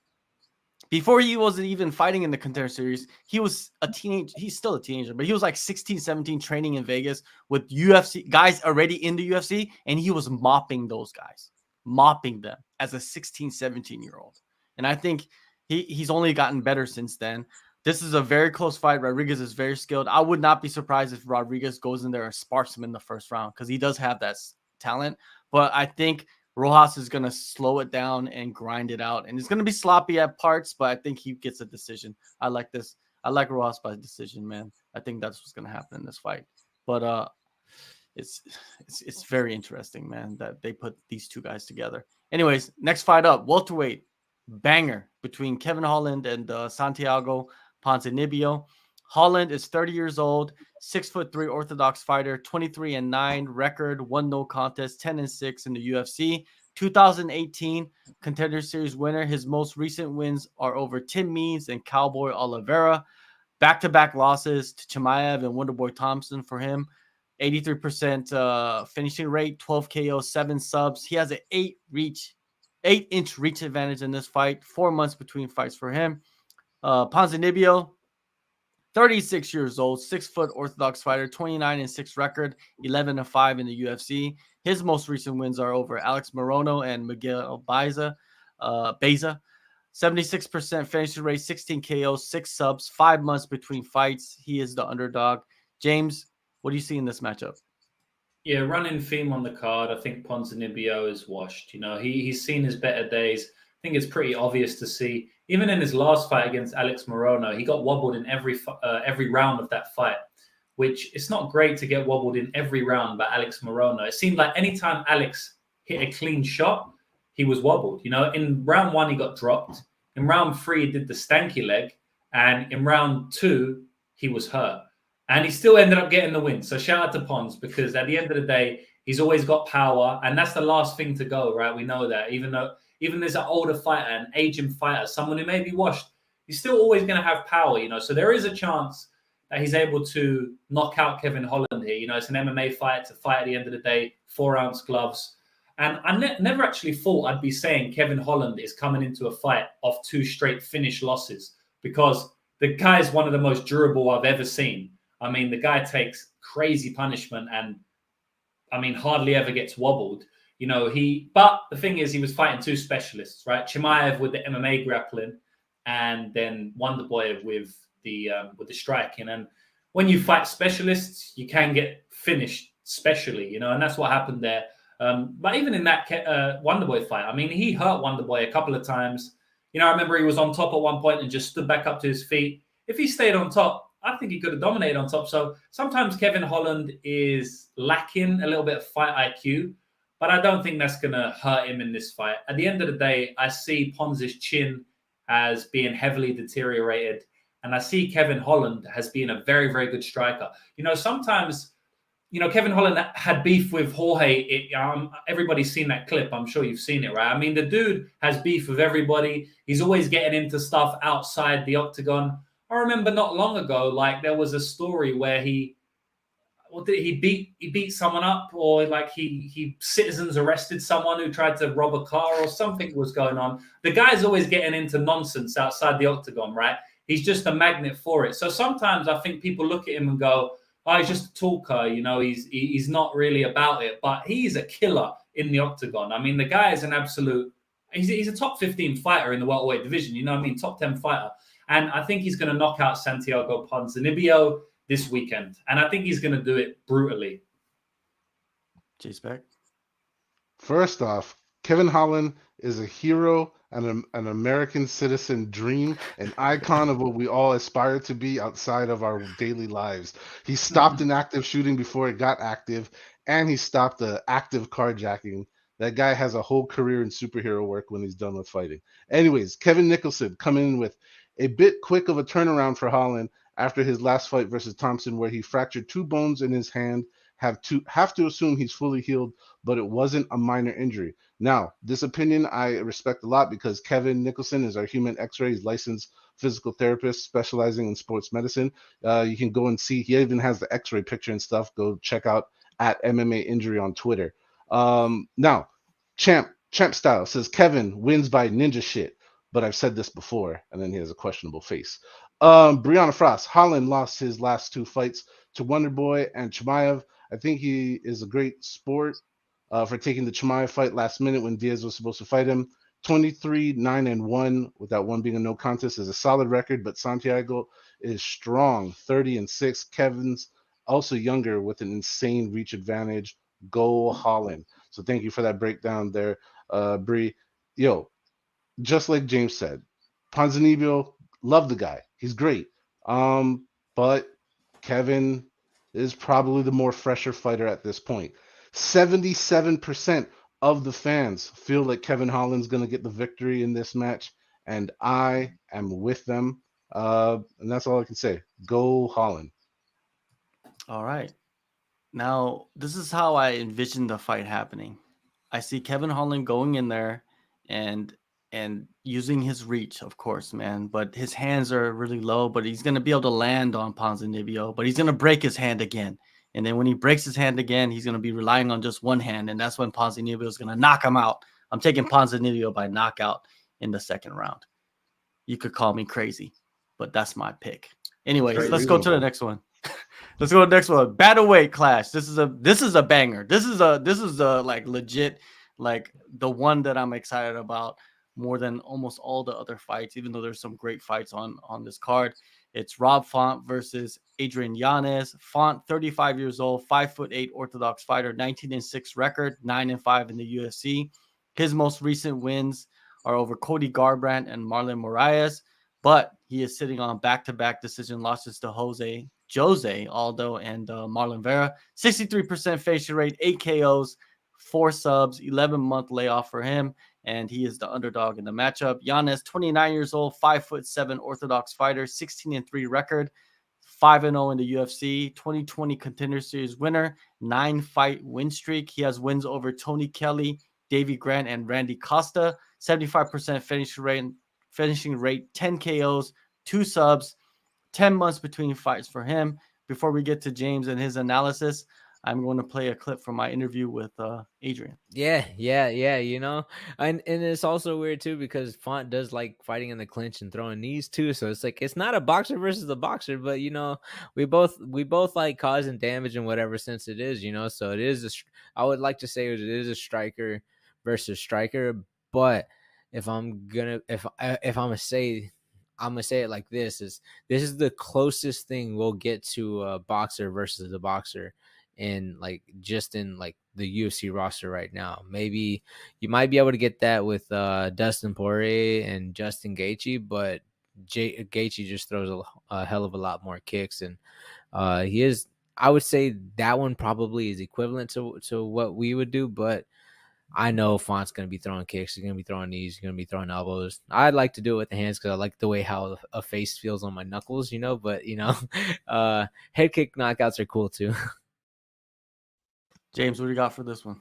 before he wasn't even fighting in the Contender Series, he was a teenage. He's still a teenager, but he was like 16, 17 training in Vegas with UFC guys already in the UFC, and he was mopping those guys, mopping them as a 16, 17-year-old. And I think he's only gotten better since then. This is a very close fight. Rodriguez is very skilled. I would not be surprised if Rodriguez goes in there and sparks him in the first round because he does have that talent. But I think Rojas is going to slow it down and grind it out. And it's going to be sloppy at parts, but I think he gets a decision. I like this. I like Rojas by decision, man. I think that's what's going to happen in this fight. But it's very interesting, man, that they put these two guys together. Anyways, next fight up, welterweight. banger between Kevin Holland and Santiago Ponzinibbio. Holland is 30 years old, 6'3" orthodox fighter, 23-9 record, 1 no contest, 10-6 in the UFC. 2018 Contender Series winner. His most recent wins are over Tim Means and Cowboy Oliveira. Back-to-back losses to Chimaev and Wonderboy Thompson for him. 83% finishing rate, 12 KO, 7 subs. He has an 8-inch reach advantage in this fight. 4 months between fights for him. Ponzinibbio, 36 years old, 6-foot orthodox fighter, 29-6 record, 11-5 in the UFC. His most recent wins are over Alex Morono and Miguel Beza. 76% finishing rate, 16 KOs, 6 subs, 5 months between fights. He is the underdog. James, what do you see in this matchup? Yeah, running theme on the card. I think Ponzinibbio is washed. You know, he's seen his better days. I think it's pretty obvious to see. Even in his last fight against Alex Morono, he got wobbled in every round of that fight, which it's not great to get wobbled in every round by Alex Morono. It seemed like anytime Alex hit a clean shot, he was wobbled. You know, in round 1, he got dropped. In round 3, he did the stanky leg. And in round 2, he was hurt. And he still ended up getting the win. So shout out to Pons, because at the end of the day, he's always got power. And that's the last thing to go, right? We know that. Even there's an older fighter, an aging fighter, someone who may be washed, he's still always going to have power, you know. So there is a chance that he's able to knock out Kevin Holland here. You know, it's an MMA fight. It's a fight at the end of the day, 4-ounce gloves. And I never actually thought I'd be saying Kevin Holland is coming into a fight off 2 straight finish losses, because the guy is one of the most durable I've ever seen. I mean, the guy takes crazy punishment and, I mean, hardly ever gets wobbled. You know, but the thing is, he was fighting 2 specialists, right? Chimaev with the MMA grappling, and then Wonderboy with the striking. And when you fight specialists, you can get finished specially, you know, and that's what happened there. But even in that Wonderboy fight, I mean, he hurt Wonderboy a couple of times. You know, I remember he was on top at one point and just stood back up to his feet. If he stayed on top, I think he could have dominated on top. So sometimes Kevin Holland is lacking a little bit of fight IQ, but I don't think that's going to hurt him in this fight. At the end of the day, I see Pons' chin as being heavily deteriorated, and I see Kevin Holland as being a very, very good striker. You know, sometimes, you know, Kevin Holland had beef with Jorge. Everybody's seen that clip. I'm sure you've seen it, right? I mean, the dude has beef with everybody. He's always getting into stuff outside the octagon. I remember not long ago, like, there was a story where he beat someone up, or like he citizens arrested someone who tried to rob a car, or something was going on. The guy's always getting into nonsense outside the octagon, right? He's just a magnet for it. So sometimes I think people look at him and go, oh, he's just a talker, you know, he's not really about it. But he's a killer in the octagon. I mean, the guy is an absolute, he's a top 15 fighter in the welterweight division, you know what I mean? Top 10 fighter. And I think he's going to knock out Santiago Ponzinibbio this weekend. And I think he's going to do it brutally. JSpec? First off, Kevin Holland is a hero and an American citizen dream, an icon of what we all aspire to be outside of our daily lives. He stopped an active shooting before it got active, and he stopped the active carjacking. That guy has a whole career in superhero work when he's done with fighting. Anyways, Kevin Nicholson coming in with a bit quick of a turnaround for Holland after his last fight versus Thompson, where he fractured 2 bones in his hand. Have to assume he's fully healed, but it wasn't a minor injury. Now, this opinion I respect a lot, because Kevin Nicholson is our human x-ray. He's licensed physical therapist specializing in sports medicine. You can go and see, he even has the x-ray picture and stuff. Go check out at MMA Injury on Twitter. Now, Champ Style says Kevin wins by ninja shit, but I've said this before, and then he has a questionable face. Brianna Frost, Holland lost his last 2 fights to Wonderboy and Chimaev. I think he is a great sport for taking the Chimaev fight last minute when Diaz was supposed to fight him. 23-9-1, with that one being a no contest, is a solid record, but Santiago is strong, 30-6. Kevin's also younger with an insane reach advantage. Go Holland. So thank you for that breakdown there, Bree. Yo, just like James said, Ponzinibbio, love the guy. He's great. But Kevin is probably the more fresher fighter at this point. 77% of the fans feel like Kevin Holland's going to get the victory in this match. and I am with them. And that's all I can say. Go Holland. All right. Now, this is how I envision the fight happening. I see Kevin Holland going in there and using his reach, of course, man. But his hands are really low, but he's gonna be able to land on Ponzinibbio, but he's gonna break his hand again. And then when he breaks his hand again, he's gonna be relying on just one hand, and that's when Ponzinibbio is gonna knock him out. I'm taking Ponzinibbio by knockout in the second round. You could call me crazy, but that's my pick. Anyways, Very let's go to the reasonable. next one. Let's go to the next one. Battleweight clash. This is a banger. This is a like legit, like the one that I'm excited about more than almost all the other fights, even though there's some great fights on this card. It's Rob Font versus Adrian Yanez. Font, 35 years old, 5'8" orthodox fighter, 19-6 record, 9-5 in the UFC. His most recent wins are over Cody Garbrandt and Marlon Moraes, but he is sitting on back-to-back decision losses to Jose Aldo and Marlon Vera. 63% facial rate, 8 KOs, 4 subs, 11-month layoff for him, and he is the underdog in the matchup. Yanez, 29 years old, 5'7" orthodox fighter, 16-3 record, 5-0 in the UFC, 2020 Contender Series winner, 9-fight win streak. He has wins over Tony Kelly, Davey Grant, and Randy Costa. 75% finishing rate, 10 KOs, 2 subs, 10 months between fights for him. Before we get to James and his analysis, I'm going to play a clip from my interview with Adrian. Yeah. You know, and it's also weird too because Font does like fighting in the clinch and throwing knees too. So it's like it's not a boxer versus a boxer, but you know, we both like causing damage in whatever sense it is. You know, so it is. I would like to say it is a striker versus striker, but if I'm gonna say. I'm gonna say it like this is the closest thing we'll get to a boxer versus a boxer in like the UFC roster right now. Maybe you might be able to get that with Dustin Poirier and Justin Gaethje, but Gaethje just throws a hell of a lot more kicks, and he is. I would say that one probably is equivalent to what we would do, but I know Font's going to be throwing kicks. He's going to be throwing knees. He's going to be throwing elbows. I'd like to do it with the hands because I like the way how a face feels on my knuckles, you know. But, you know, head kick knockouts are cool too. James, what do you got for this one?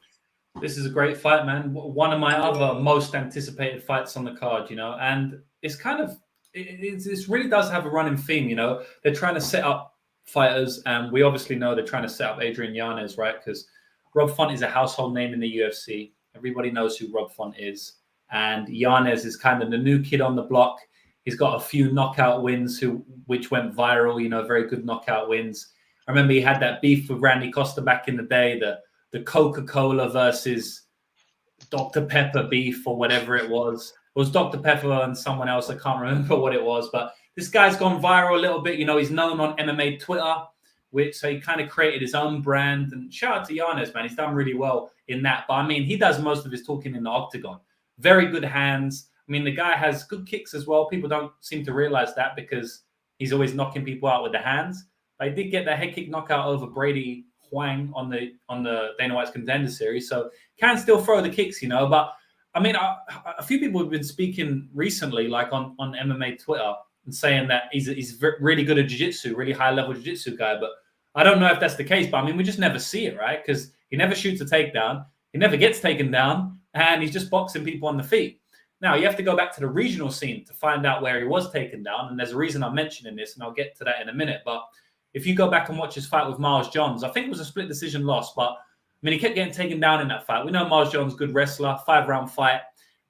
This is a great fight, man. One of my other most anticipated fights on the card, you know. And it's kind of, it really does have a running theme, you know. They're trying to set up fighters. And we obviously know they're trying to set up Adrian Yanez, right? Because Rob Font is a household name in the UFC. Everybody knows who Rob Font is. And Yanez is kind of the new kid on the block. He's got a few knockout wins which went viral, you know, very good knockout wins. I remember he had that beef with Randy Costa back in the day, the Coca-Cola versus Dr. Pepper beef or whatever it was. It was Dr. Pepper and someone else. I can't remember what it was. But this guy's gone viral a little bit. You know, he's known on MMA Twitter. So he kind of created his own brand. And shout out to Yanez, man. He's done really well in that. But, I mean, he does most of his talking in the octagon. Very good hands. I mean, the guy has good kicks as well. People don't seem to realize that because he's always knocking people out with the hands. But he did get that head kick knockout over Brady Huang on the Dana White's Contender Series. So can still throw the kicks, you know. But, I mean, a few people have been speaking recently, like on MMA Twitter, and saying that he's really good at jiu-jitsu, really high-level jiu-jitsu guy. But I don't know if that's the case. But, I mean, we just never see it, right? Because he never shoots a takedown. He never gets taken down. And he's just boxing people on the feet. Now, you have to go back to the regional scene to find out where he was taken down. And there's a reason I'm mentioning this, and I'll get to that in a minute. But if you go back and watch his fight with Miles Johns, I think it was a split decision loss. But, I mean, he kept getting taken down in that fight. We know Miles Johns, good wrestler, 5-round fight.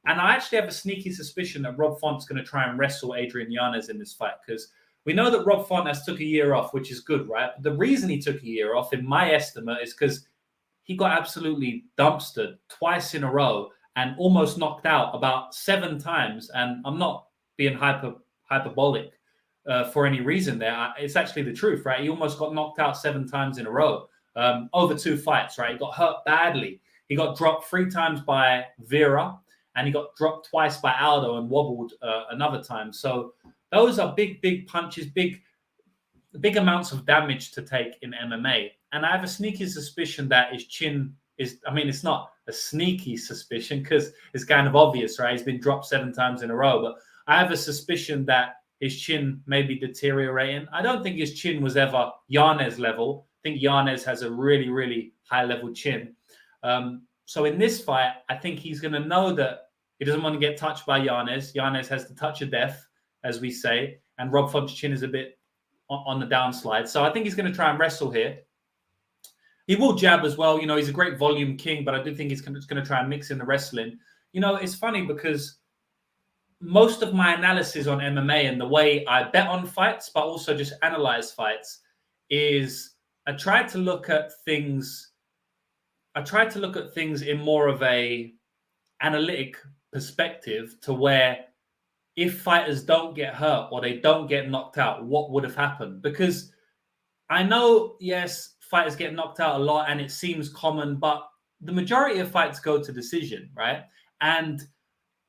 And I actually have a sneaky suspicion that Rob Font's going to try and wrestle Adrian Yanez in this fight because we know that Rob Font has took a year off, which is good, right? But the reason he took a year off, in my estimate, is because he got absolutely dumpstered twice in a row and almost knocked out about 7 times. And I'm not being hyperbolic for any reason there. It's actually the truth, right? He almost got knocked out 7 times in a row over 2 fights, right? He got hurt badly. He got dropped 3 times by Vera, and he got dropped twice by Aldo and wobbled another time. So those are big punches, big amounts of damage to take in MMA. And I have a sneaky suspicion that his chin is, I mean, it's not a sneaky suspicion because it's kind of obvious, right? He's been dropped 7 times in a row. But I have a suspicion that his chin may be deteriorating. I don't think his chin was ever Yanez level. I think Yanez has a really, really high level chin. So in this fight, I think he's going to know that he doesn't want to get touched by Yanez. Yanez has the touch of death, as we say, and Rob Font's chin is a bit on the downslide. So I think he's going to try and wrestle here. He will jab as well. You know, he's a great volume king, but I do think he's going to try and mix in the wrestling. You know, it's funny because most of my analysis on MMA and the way I bet on fights, but also just analyze fights, is I try to look at things in more of a analytic perspective, to where if fighters don't get hurt or they don't get knocked out, what would have happened? Because I know, yes, fighters get knocked out a lot and it seems common, but the majority of fights go to decision, right? And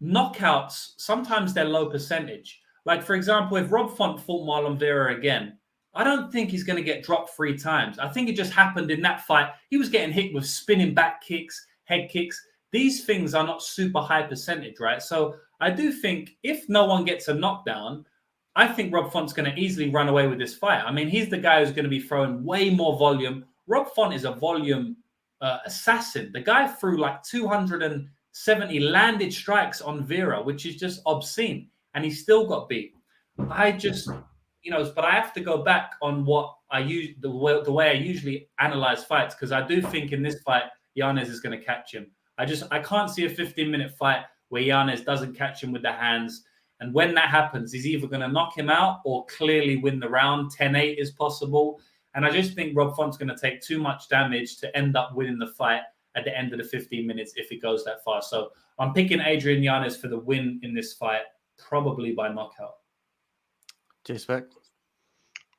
knockouts, sometimes they're low percentage. Like, for example, if Rob Font fought Marlon Vera again, I don't think he's going to get dropped 3 times. I think it just happened in that fight. He was getting hit with spinning back kicks, head kicks. These things are not super high percentage, right? So I do think if no one gets a knockdown, I think Rob Font's going to easily run away with this fight. I mean, he's the guy who's going to be throwing way more volume. Rob Font is a volume assassin. The guy threw like 270 landed strikes on Vera, which is just obscene. And he still got beat. I just, you know, but I have to go back on what I use, the way I usually analyze fights, because I do think in this fight, Yanez is going to catch him. I can't see a 15-minute fight where Yanez doesn't catch him with the hands. And when that happens, he's either going to knock him out or clearly win the round. 10-8 is possible. And I just think Rob Font's going to take too much damage to end up winning the fight at the end of the 15 minutes if it goes that far. So I'm picking Adrian Yanez for the win in this fight, probably by knockout. JSpec?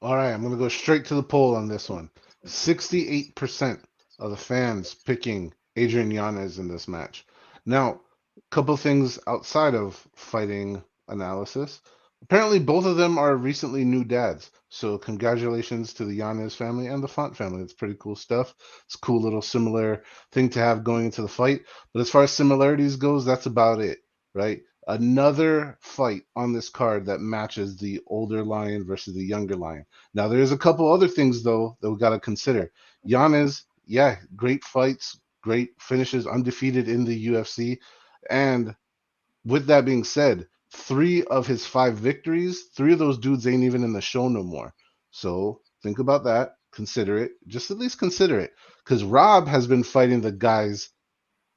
All right, I'm going to go straight to the poll on this one. 68% of the fans picking Adrian Yanez in this match. Now, a couple things outside of fighting analysis. Apparently, both of them are recently new dads. So congratulations to the Yanez family and the Font family. It's pretty cool stuff. It's a cool little similar thing to have going into the fight. But as far as similarities goes, that's about it, right? Another fight on this card that matches the older lion versus the younger lion. Now, there's a couple other things, though, that we got to consider. Yanez, yeah, great fights, great finishes, undefeated in the UFC. And with that being said, 3 of his 5 victories, 3 of those dudes ain't even in the show no more. So think about that. Consider it. Just at least consider it. Because Rob has been fighting the guys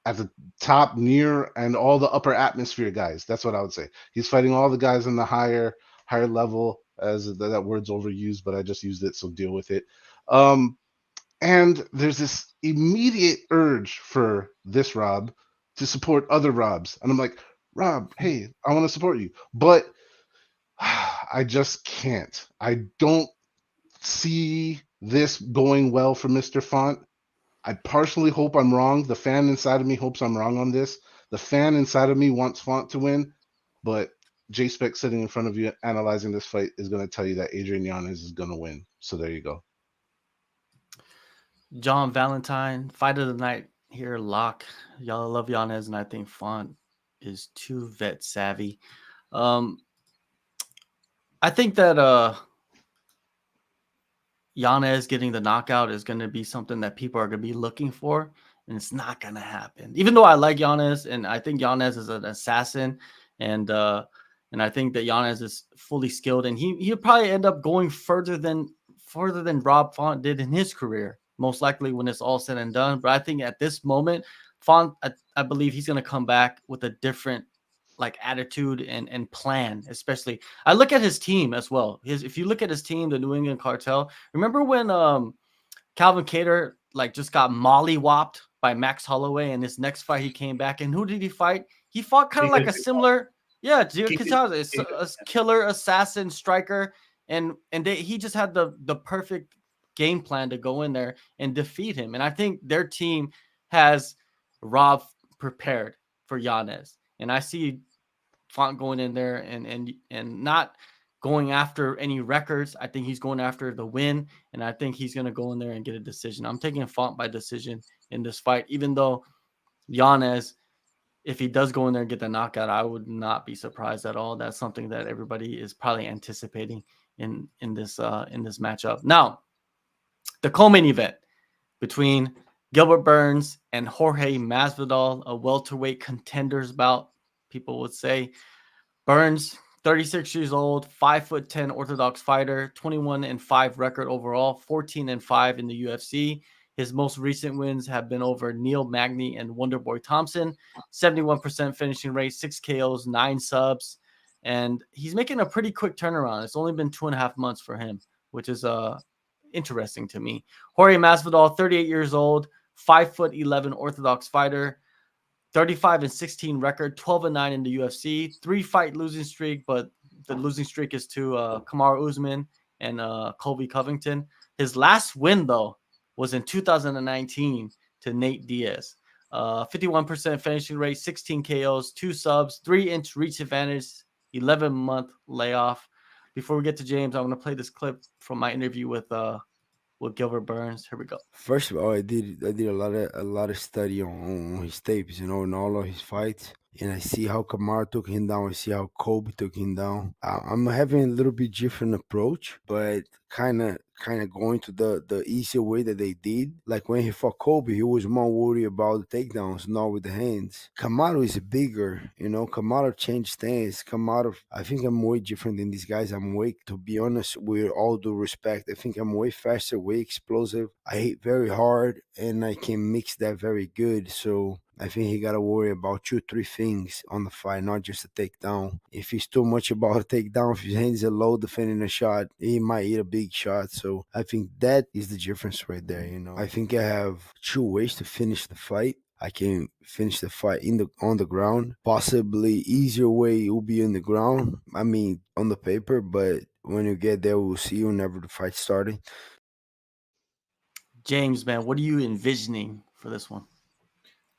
at the top, near, and all the upper atmosphere guys. That's what I would say. He's fighting all the guys in the higher level, as that word's overused, but I just used it, so deal with it. And there's this immediate urge for this Rob to support other Robs. And I'm like, Rob, hey, I want to support you. But I just can't. I don't see this going well for Mr. Font. I partially hope I'm wrong. The fan inside of me hopes I'm wrong on this. The fan inside of me wants Font to win. But JSpec sitting in front of you analyzing this fight is going to tell you that Adrian Yanez is going to win. So there you go. John Valentine, fight of the night here, lock. Y'all love Yanez, and I think Font is too vet savvy. I think that Yanez getting the knockout is going to be something that people are going to be looking for, and it's not going to happen. Even though I like Yanez, and I think Yanez is an assassin, and I think that Yanez is fully skilled, and he'll probably end up going further than Rob Font did in his career, most likely when it's all said and done. But I think at this moment, Font, I believe he's going to come back with a different like attitude and plan. Especially, I look at his team as well. If you look at his team, the New England Cartel. Remember when Calvin Kattar like just got mollywopped by Max Holloway, and his next fight he came back, and who did he fight? He fought kind of like a similar, a killer assassin striker, and he just had the perfect game plan to go in there and defeat him. And I think their team has Rob prepared for Yanez. And I see Font going in there and not going after any records. I think he's going after the win, and I think he's going to go in there and get a decision. I'm taking Font by decision in this fight, even though Yanez if he does go in there and get the knockout, I would not be surprised at all. That's something that everybody is probably anticipating in this matchup. Now, the co-main event between Gilbert Burns and Jorge Masvidal, a welterweight contenders bout, people would say. Burns, 36 years old, 5'10" orthodox fighter, 21-5 record overall, 14-5 in the UFC. His most recent wins have been over Neil Magny and Wonderboy Thompson. 71% finishing rate, 6 KOs, 9 subs. And he's making a pretty quick turnaround. It's only been 2.5 months for him, which is interesting to me. Jorge Masvidal, 38 years old, 5'11" orthodox fighter, 35-16 record, 12-9 in the UFC, 3-fight losing streak, but the losing streak is to Kamaru Usman and Colby Covington. His last win, though, was in 2019 to Nate Diaz. 51% finishing rate, 16 KOs, 2 subs, 3-inch reach advantage, 11-month layoff. Before we get to James, I'm going to play this clip from my interview with Gilbert Burns. Here we go. First of all, I did a lot of study on his tapes, in all of his fights, and I see how Kamaru took him down. I see how Kobe took him down. I'm having a little bit different approach, but kind of going to the easier way that they did. Like when he fought Kobe, he was more worried about the takedowns, not with the hands. Kamaru is bigger, Kamaru changed stance. Kamaru, I think I'm way different than these guys. To be honest, with all due respect, I think I'm way faster, way explosive. I hit very hard, and I can mix that very good. So I think he got to worry about 2-3 things on the fight, not just a takedown. If he's too much about a takedown, if his hands are low defending a shot, he might eat a big shot. So I think that is the difference right there. I think I have 2 ways to finish the fight. I can finish the fight on the ground. Possibly easier way will be on the ground. I mean, on the paper, but when you get there, we'll see whenever the fight's starting. James, man, what are you envisioning for this one?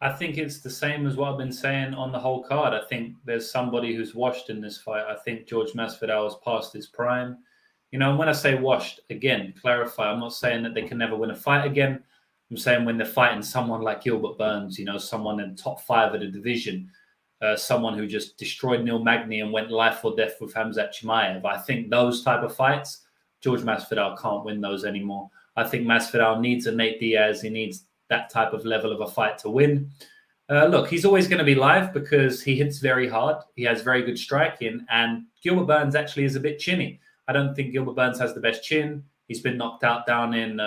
I think it's the same as what I've been saying on the whole card. I think there's somebody who's washed in this fight. I think George Masvidal has passed his prime. When I say washed, again, clarify, I'm not saying that they can never win a fight again. I'm saying when they're fighting someone like Gilbert Burns, someone in the top 5 of the division, someone who just destroyed Neil Magny and went life or death with Khamzat Chimaev. I think those type of fights, George Masvidal can't win those anymore. I think Masvidal needs a Nate Diaz. He needs that type of level of a fight to win. Look, he's always going to be live because he hits very hard. He has very good striking, and Gilbert Burns actually is a bit chinny. I don't think Gilbert Burns has the best chin. He's been knocked out down in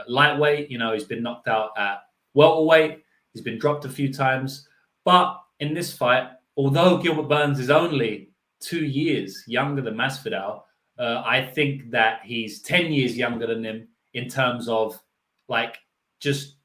lightweight. He's been knocked out at welterweight. He's been dropped a few times. But in this fight, although Gilbert Burns is only 2 years younger than Masvidal, I think that he's 10 years younger than him in terms of just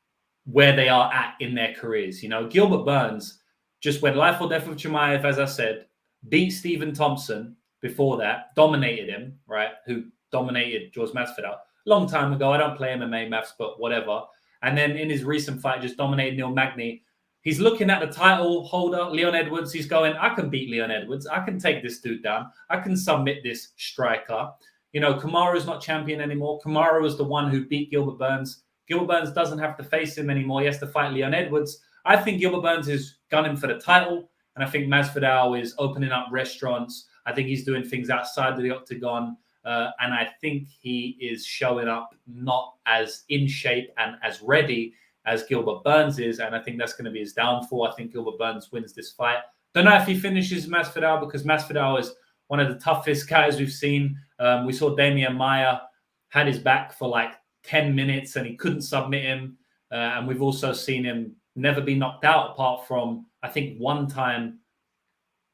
where they are at in their careers. Gilbert Burns just went life or death with Chimaev, as I said, beat Stephen Thompson before that, dominated him, right? Who dominated George Masvidal. Long time ago. I don't play MMA maths, but whatever. And then in his recent fight, just dominated Neil Magny. He's looking at the title holder, Leon Edwards. He's going, I can beat Leon Edwards. I can take this dude down. I can submit this striker. Kamaru's not champion anymore. Kamaru was the one who beat Gilbert Burns. Gilbert Burns doesn't have to face him anymore. He has to fight Leon Edwards. I think Gilbert Burns is gunning for the title, and I think Masvidal is opening up restaurants. I think he's doing things outside of the octagon, and I think he is showing up not as in shape and as ready as Gilbert Burns is, and I think that's going to be his downfall. I think Gilbert Burns wins this fight. Don't know if he finishes Masvidal because Masvidal is one of the toughest guys we've seen. We saw Damian Maia had his back for 10 minutes and he couldn't submit him. And we've also seen him never be knocked out apart from, I think, one time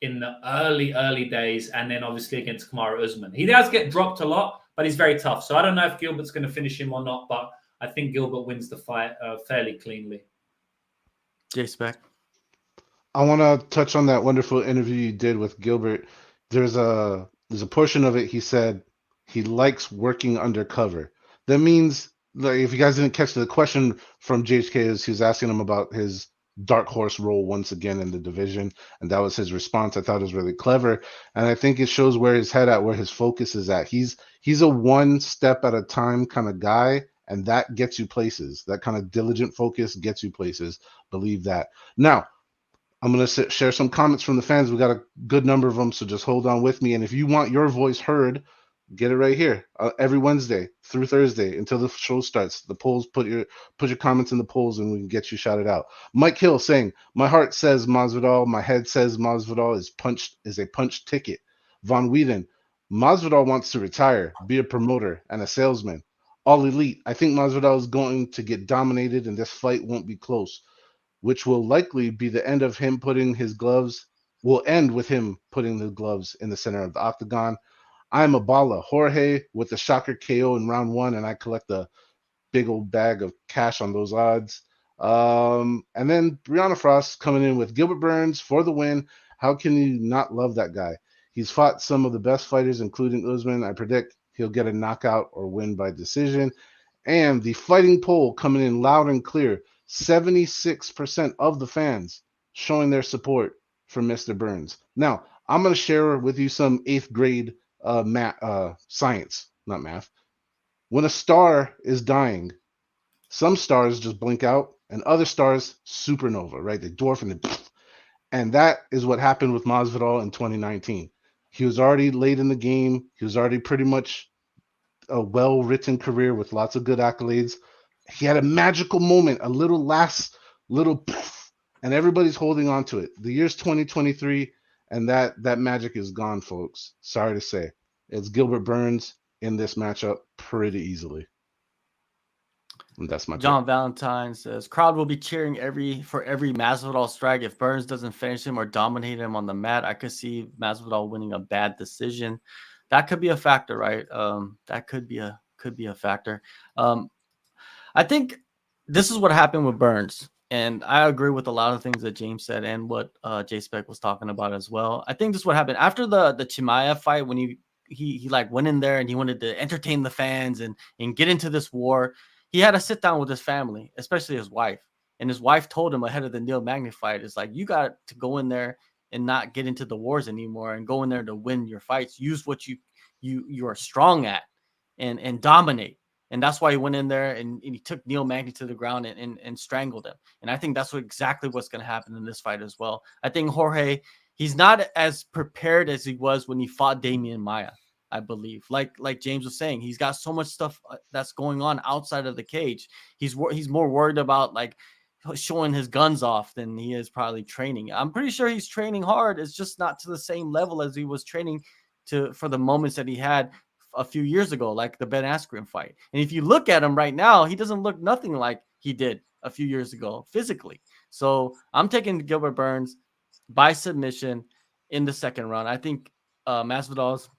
in the early days. And then obviously against Kamaru Usman. He does get dropped a lot, but he's very tough. So I don't know if Gilbert's going to finish him or not, but I think Gilbert wins the fight fairly cleanly. JSpec. I want to touch on that wonderful interview you did with Gilbert. There's a portion of it he said he likes working undercover. That means, if you guys didn't catch the question from JHK, is he was asking him about his dark horse role once again in the division, and that was his response. I thought it was really clever, and I think it shows where his head at, where his focus is at. He's a one step at a time kind of guy, And that gets you places. That kind of diligent focus gets you places. Believe that. Now, I'm going to share some comments from the fans. We got a good number of them, so just hold on with me. And if you want your voice heard, get it right here every Wednesday through Thursday until the show starts. The polls, put your comments in the polls, and we can get you shouted out. Mike Hill saying, "My heart says Masvidal, my head says Masvidal is a punch ticket." Von Whedon, Masvidal wants to retire, be a promoter and a salesman. All Elite, I think Masvidal is going to get dominated, and this fight won't be close, which will likely be the end of him putting his gloves. Will end with him putting the gloves in the center of the octagon. I'm a baller. Jorge with the shocker KO in round 1, and I collect a big old bag of cash on those odds. And then Brianna Frost coming in with Gilbert Burns for the win. How can you not love that guy? He's fought some of the best fighters, including Usman. I predict he'll get a knockout or win by decision. And the fighting poll coming in loud and clear. 76% of the fans showing their support for Mr. Burns. Now, I'm going to share with you some 8th grade science, not math. When a star is dying, some stars just blink out and other stars supernova, right? They dwarf and that is what happened with Masvidal in 2019. He was already late in the game. He was already pretty much a well-written career with lots of good accolades. He had a magical moment, a little and everybody's holding on to it. The year's 2023, and that magic is gone, folks. Sorry to say. It's Gilbert Burns in this matchup pretty easily. And that's my John Valentine says, crowd will be cheering for every Masvidal strike. If Burns doesn't finish him or dominate him on the mat, I could see Masvidal winning a bad decision. That could be a factor, right? That could be a factor. I think this is what happened with Burns. And I agree with a lot of things that James said and what JSpec was talking about as well. I think this is what happened after the Chimaev fight, when he like went in there and he wanted to entertain the fans and get into this war. He had to sit down with his family, especially his wife. And his wife told him ahead of the Neil Magny fight, it's like, you got to go in there and not get into the wars anymore and go in there to win your fights. Use what you are strong at and dominate. And that's why he went in there and he took Neil Magny to the ground and strangled him. And I think that's exactly what's going to happen in this fight as well. I think Jorge, he's not as prepared as he was when he fought Damian Maia, I believe. Like James was saying, he's got so much stuff that's going on outside of the cage. He's more worried about like showing his guns off than he is probably training. I'm pretty sure he's training hard. It's just not to the same level as he was training for the moments that he had a few years ago, like the Ben Askren fight. And if you look at him right now, he doesn't look nothing like he did a few years ago physically. So I'm taking Gilbert Burns by submission in the second round. I think Masvidal's,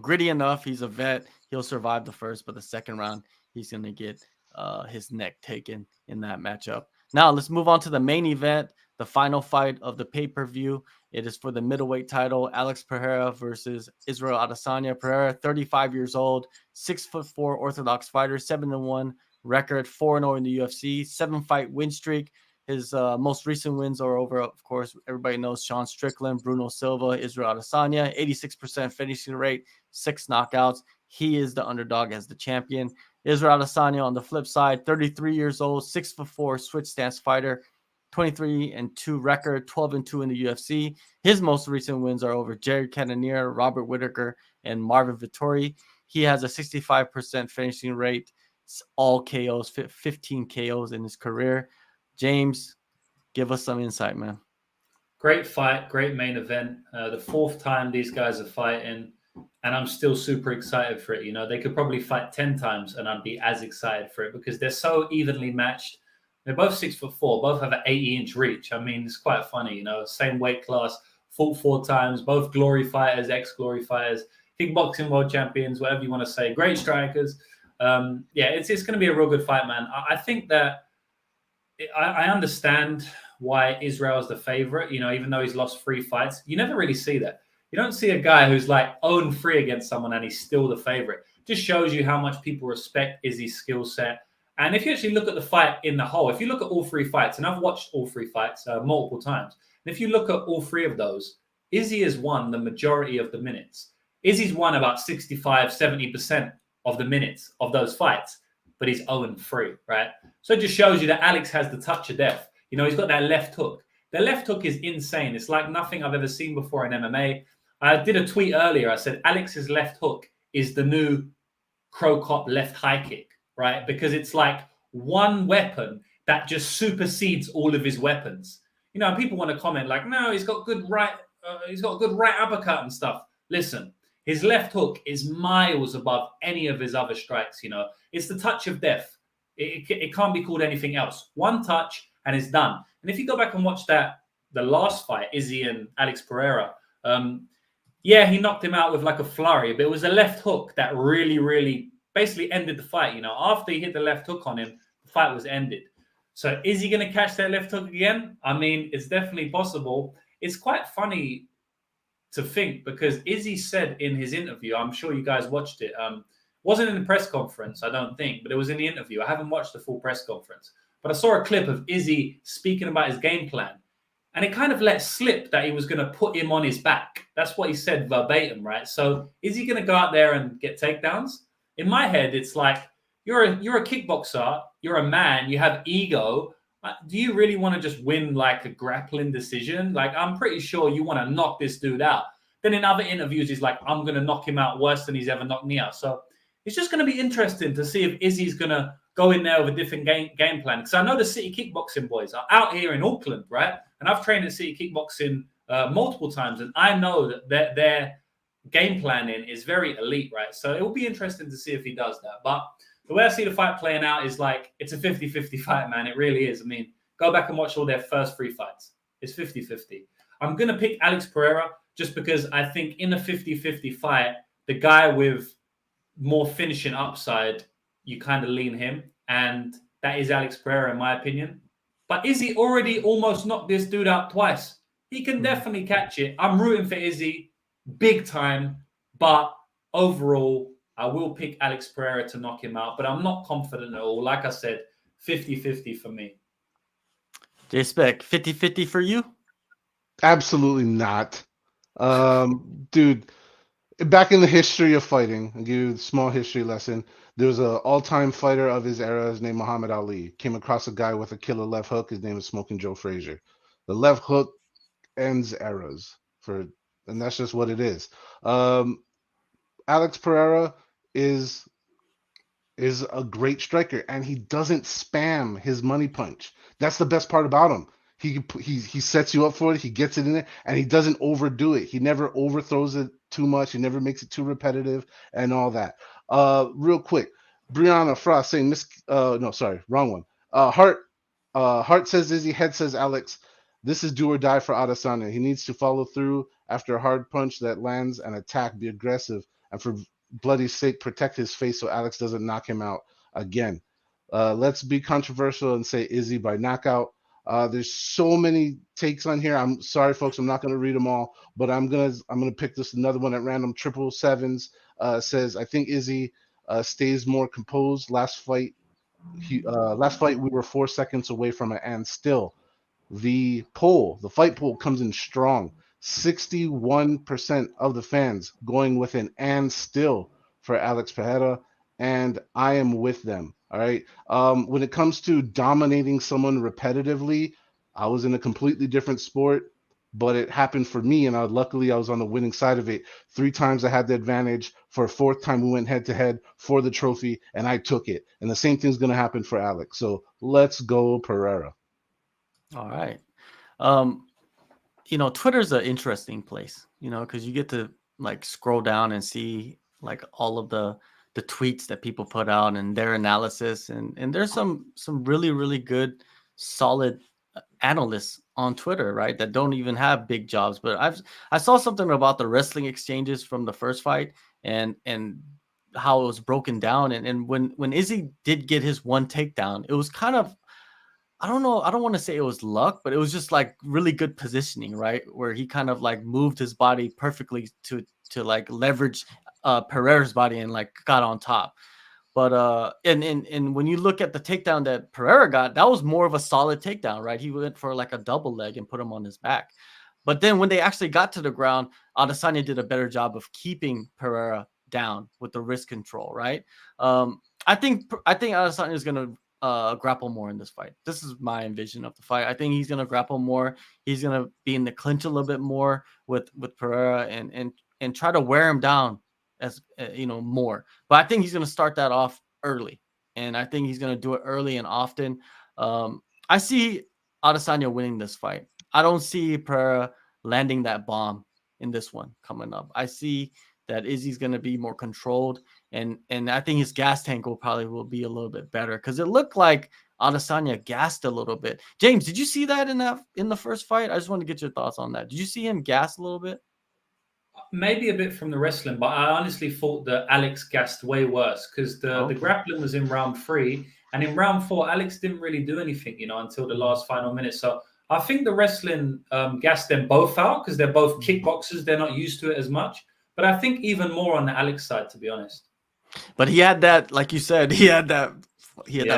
gritty enough. He's a vet. He'll survive the first, but the second round, he's going to get his neck taken in that matchup. Now let's move on to the main event, the final fight of the pay-per-view. It is for the middleweight title, Alex Pereira versus Israel Adesanya. Pereira, 35 years old, 6'4" orthodox fighter, 7-1 record, 4-0 in the UFC, 7-fight win streak. His most recent wins are over, of course, everybody knows Sean Strickland, Bruno Silva, Israel Adesanya, 86% finishing rate, 6 knockouts. He is the underdog as the champion. Israel Adesanya on the flip side, 33 years old, 6'4" switch stance fighter, 23-2 record, 12-2 in the UFC. His most recent wins are over Jared Cannonier, Robert Whittaker, and Marvin Vettori. He has a 65% finishing rate, all KOs, 15 KOs in his career. James, give us some insight, man. Great fight, great main event. The 4th time these guys are fighting, and I'm still super excited for it. They could probably fight 10 times, and I'd be as excited for it because they're so evenly matched. They're both 6'4", both have an 80-inch reach. I mean, it's quite funny, same weight class, fought 4 times, both glory fighters, ex-glory fighters, kickboxing world champions, whatever you want to say, great strikers. It's going to be a real good fight, man. I think that I understand why Israel's the favorite, even though he's lost 3 fights. You never really see that. You don't see a guy who's like 0-3 against someone and he's still the favorite. Just shows you how much people respect Izzy's skill set. And if you actually look at the fight in the whole, if you look at all 3 fights, and I've watched all 3 fights multiple times, and if you look at all 3 of those, Izzy has won the majority of the minutes. Izzy's won about 65, 70% of the minutes of those fights. but he's 0-3, right? So it just shows you that Alex has the touch of death. You know, he's got that left hook. The left hook is insane. It's like nothing I've ever seen before in MMA. I did a tweet earlier. I said Alex's left hook is the new Crow Cop left high kick, right? Because it's like one weapon that just supersedes all of his weapons. You know, people want to comment like, no, he's got good right uppercut and stuff. Listen, his left hook is miles above any of his other strikes. You know, it's the touch of death. It can't be called anything else. One touch and it's done. And if you go back and watch the last fight, Izzy and Alex Pereira, yeah, he knocked him out with like a flurry, but it was a left hook that really, really basically ended the fight. You know, after he hit the left hook on him, the fight was ended. So is he going to catch that left hook again? I mean, it's definitely possible. It's quite funny to think because Izzy said in his interview, I'm sure you guys watched it, wasn't in the press conference, I don't think, but it was in the interview. I haven't watched the full press conference, but I saw a clip of Izzy speaking about his game plan. And it kind of let slip that he was going to put him on his back. That's what he said verbatim, right? So is he going to go out there and get takedowns? In my head, it's like, you're a kickboxer, you're a man, you have ego. Do you really want to just win like a grappling decision? Like, I'm pretty sure you want to knock this dude out. Then in other interviews, he's like, I'm going to knock him out worse than he's ever knocked me out. So it's just going to be interesting to see if Izzy's going to go in there with a different game plan. Because I know the City Kickboxing boys are out here in Auckland, right? And I've trained at City Kickboxing multiple times, and I know that their game planning is very elite, right? So it will be interesting to see if he does that. But the way I see the fight playing out is like, it's a 50-50 fight, man. It really is. I mean, go back and watch all their first 3 fights. It's 50-50. I'm going to pick Alex Pereira just because I think in a 50-50 fight, the guy with more finishing upside, you kind of lean him. And that is Alex Pereira, in my opinion. But Izzy already almost knocked this dude out twice. He can definitely catch it. I'm rooting for Izzy big time. But overall, I will pick Alex Pereira to knock him out. But I'm not confident at all. Like I said, 50-50 for me. JSpec, 50-50 for you? Absolutely not. Dude, back in the history of fighting, I'll give you a small history lesson. There was an all-time fighter of his era, his name Muhammad Ali. Came across a guy with a killer left hook. His name is Smoking Joe Frazier. The left hook ends eras, and that's just what it is. Alex Pereira is a great striker, and he doesn't spam his money punch. That's the best part about him. He sets you up for it. He gets it in there, and he doesn't overdo it. He never overthrows it too much. He never makes it too repetitive and all that. Real quick, Brianna Frost saying no, sorry, wrong one. Heart says Izzy, head says Alex. This is do or die for Adesanya. He needs to follow through after a hard punch that lands and attack, be aggressive, and for bloody's sake, protect his face so Alex doesn't knock him out again. Let's be controversial and say Izzy by knockout. There's so many takes on here. I'm sorry, folks. I'm not going to read them all, but I'm gonna pick this another one at random. 777s says I think Izzy stays more composed. Last fight we were 4 seconds away from it, and still the fight poll comes in strong. 61% of the fans going with an and still for Alex Pereira, and I am with them. All right. When it comes to dominating someone repetitively, I was in a completely different sport, but it happened for me, and luckily I was on the winning side of it. 3 times I had the advantage. For a 4th time, we went head to head for the trophy, and I took it. And the same thing's going to happen for Alex. So let's go, Pereira. All right. You know, Twitter's an interesting place, you know, because you get to like scroll down and see like all of the tweets that people put out and their analysis. And there's some really, really good, solid analysts on Twitter, right, that don't even have big jobs. But I saw something about the wrestling exchanges from the first fight and how it was broken down. And when Izzy did get his one takedown, it was kind of, I don't know, I don't want to say it was luck, but it was just like really good positioning, right? Where he kind of like moved his body perfectly to like leverage Pereira's body and like got on top. But and when you look at the takedown that Pereira got, that was more of a solid takedown, right? He went for like a double leg and put him on his back. But then when they actually got to the ground, Adesanya did a better job of keeping Pereira down with the wrist control, right? I think Adesanya is gonna grapple more in this fight. This is my envision of the fight. I think he's gonna grapple more. He's gonna be in the clinch a little bit more with Pereira and try to wear him down as more. But I think he's gonna start that off early, and I think he's gonna do it early and often. I see Adesanya winning this fight. I don't see Pereira landing that bomb in this one coming up. I see that Izzy's going to be more controlled, and I think his gas tank will be a little bit better because it looked like Adesanya gassed a little bit. James, did you see that in the first fight? I just want to get your thoughts on that. Did you see him gas a little bit? Maybe a bit from the wrestling, but I honestly thought that Alex gassed way worse because the grappling was in round 3, and in round 4, Alex didn't really do anything, until the last final minute. So I think the wrestling gassed them both out because they're both kickboxers. They're not used to it as much. But I think even more on the Alex side, to be honest. But he had that, like you said, he had that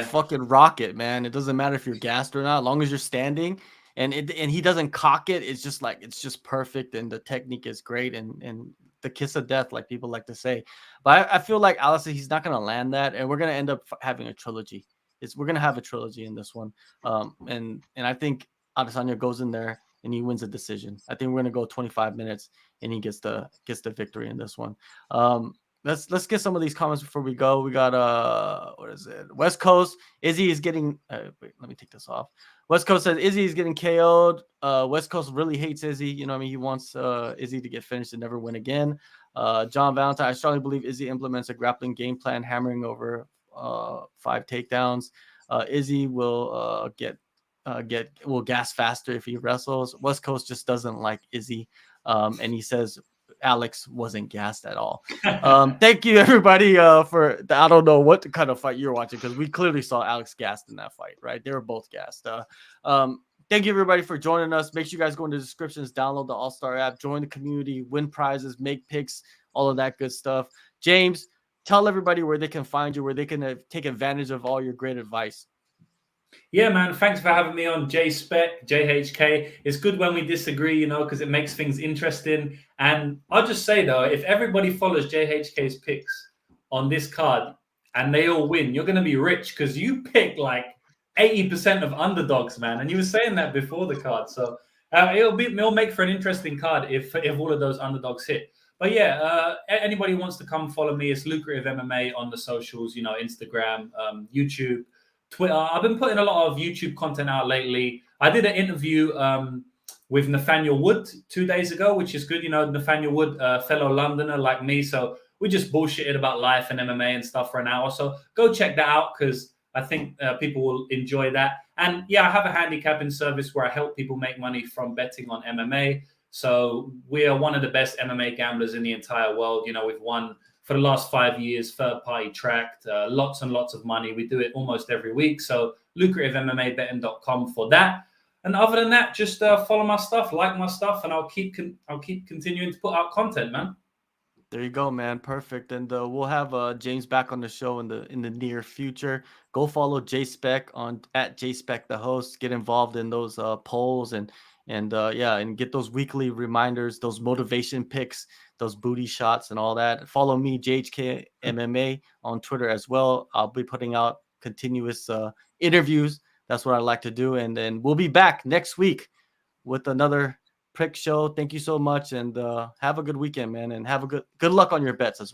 fucking rocket, man. It doesn't matter if you're gassed or not, as long as you're standing. And he doesn't cock it. It's just perfect, and the technique is great, and the kiss of death, like people like to say. But I feel like Alistair, he's not gonna land that, and we're gonna end up having a trilogy. We're gonna have a trilogy in this one, and I think Adesanya goes in there and he wins a decision. I think we're gonna go 25 minutes, and he gets the victory in this one. Let's get some of these comments before we go. We got what is it? West Coast. Izzy is getting wait, let me take this off. West Coast says Izzy is getting KO'd. West Coast really hates Izzy. He wants Izzy to get finished and never win again. John Valentine, I strongly believe Izzy implements a grappling game plan, hammering over 5 takedowns. Izzy will will gas faster if he wrestles. West Coast just doesn't like Izzy, and he says Alex wasn't gassed at all. Thank you everybody for the, I don't know what kind of fight you're watching because we clearly saw Alex gassed in that fight, right? They were both gassed. Thank you everybody for joining us. Make sure you guys go into the descriptions, download the AllStar app, join the community, win prizes, make picks, all of that good stuff. James, tell everybody where they can find you, where they can take advantage of all your great advice. Yeah, man. Thanks for having me on JSpec, JHK. It's good when we disagree, because it makes things interesting. And I'll just say, though, if everybody follows JHK's picks on this card and they all win, you're going to be rich because you pick like 80% of underdogs, man. And you were saying that before the card. So it'll make for an interesting card if all of those underdogs hit. But yeah, anybody who wants to come follow me, it's Lucrative MMA on the socials, Instagram, YouTube, Twitter. I've been putting a lot of YouTube content out lately. I did an interview with Nathaniel Wood 2 days ago, which is good. Nathaniel Wood, fellow Londoner like me. So we just bullshitted about life and MMA and stuff for an hour. So go check that out because I think people will enjoy that. And yeah, I have a handicapping service where I help people make money from betting on MMA. So we are one of the best MMA gamblers in the entire world. We've won for the last 5 years, third-party tracked, lots and lots of money. We do it almost every week. So lucrativemmabetting.com for that. And other than that, just follow my stuff, like my stuff, and I'll keep continuing to put out content, man. There you go, man. Perfect. And we'll have James back on the show in the near future. Go follow JSpec at JSpec the host. Get involved in those polls and get those weekly reminders, those motivation picks, those booty shots and all that. Follow me, JHK MMA, on Twitter as well. I'll be putting out continuous interviews. That's what I like to do. And then we'll be back next week with another Prick Show. Thank you so much, and have a good weekend, man, and have a good luck on your bets as well.